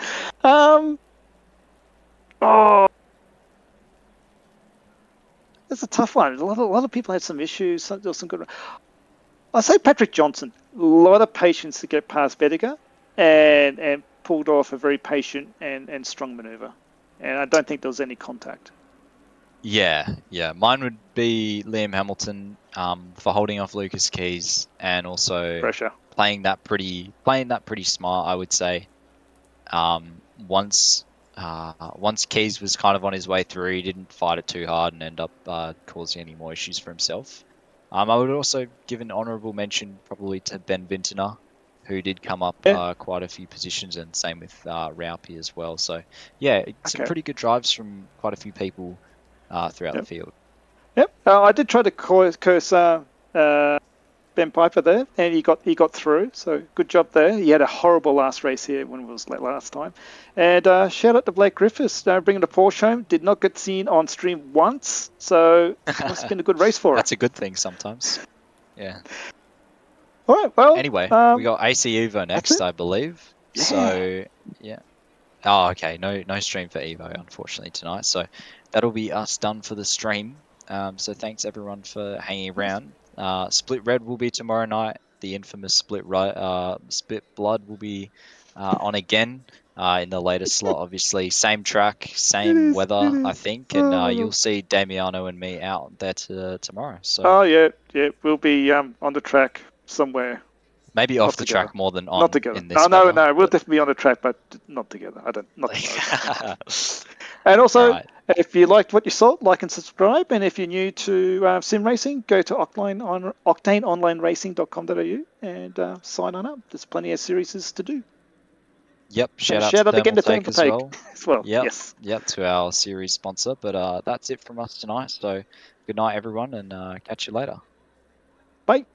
That's a tough one. A lot of people had some issues. There was some good. I say Patrick Johnson. A lot of patience to get past Vediger, and pulled off a very patient and strong maneuver. And I don't think there was any contact. Yeah. Mine would be Liam Hamilton for holding off Lucas Keys and also pressure. Playing that pretty smart, I would say. Once Keys was kind of on his way through, he didn't fight it too hard and end up causing any more issues for himself. I would also give an honourable mention probably to Ben Vintner, who did come up quite a few positions, and same with Raupe as well. So, yeah, some pretty good drives from quite a few people throughout the field. Yep, I did try to curse Ben Piper there, and he got through. So good job there. He had a horrible last race here when it was last time. And shout out to Blake Griffiths bringing the Porsche home. Did not get seen on stream once, so it must have been a good race for him. That's a good thing sometimes. Yeah. All right, well... Anyway, we got AC Evo next, I believe. Yeah. So, yeah. Oh, okay. No stream for Evo, unfortunately, tonight. So that'll be us done for the stream. So thanks, everyone, for hanging around. Split Red will be tomorrow night. The infamous Split Blood will be on again in the latest slot, obviously. Same track, same weather, I think. And you'll see Damiano and me out there tomorrow. So. Oh, yeah. We'll be on the track somewhere. Maybe off the track more than on. Not together. In this no. We'll definitely be on the track, but not together. Not together. And also, If you liked what you saw, like and subscribe. And if you're new to sim racing, go to octaneonlineracing.com.au and sign on up. There's plenty of series to do. Yep, And shout out to shout out again to Thermaltake as Thermaltake well. as well. Yep, Yes. yep, to our series sponsor. But that's it from us tonight. So good night, everyone, and catch you later. Bye.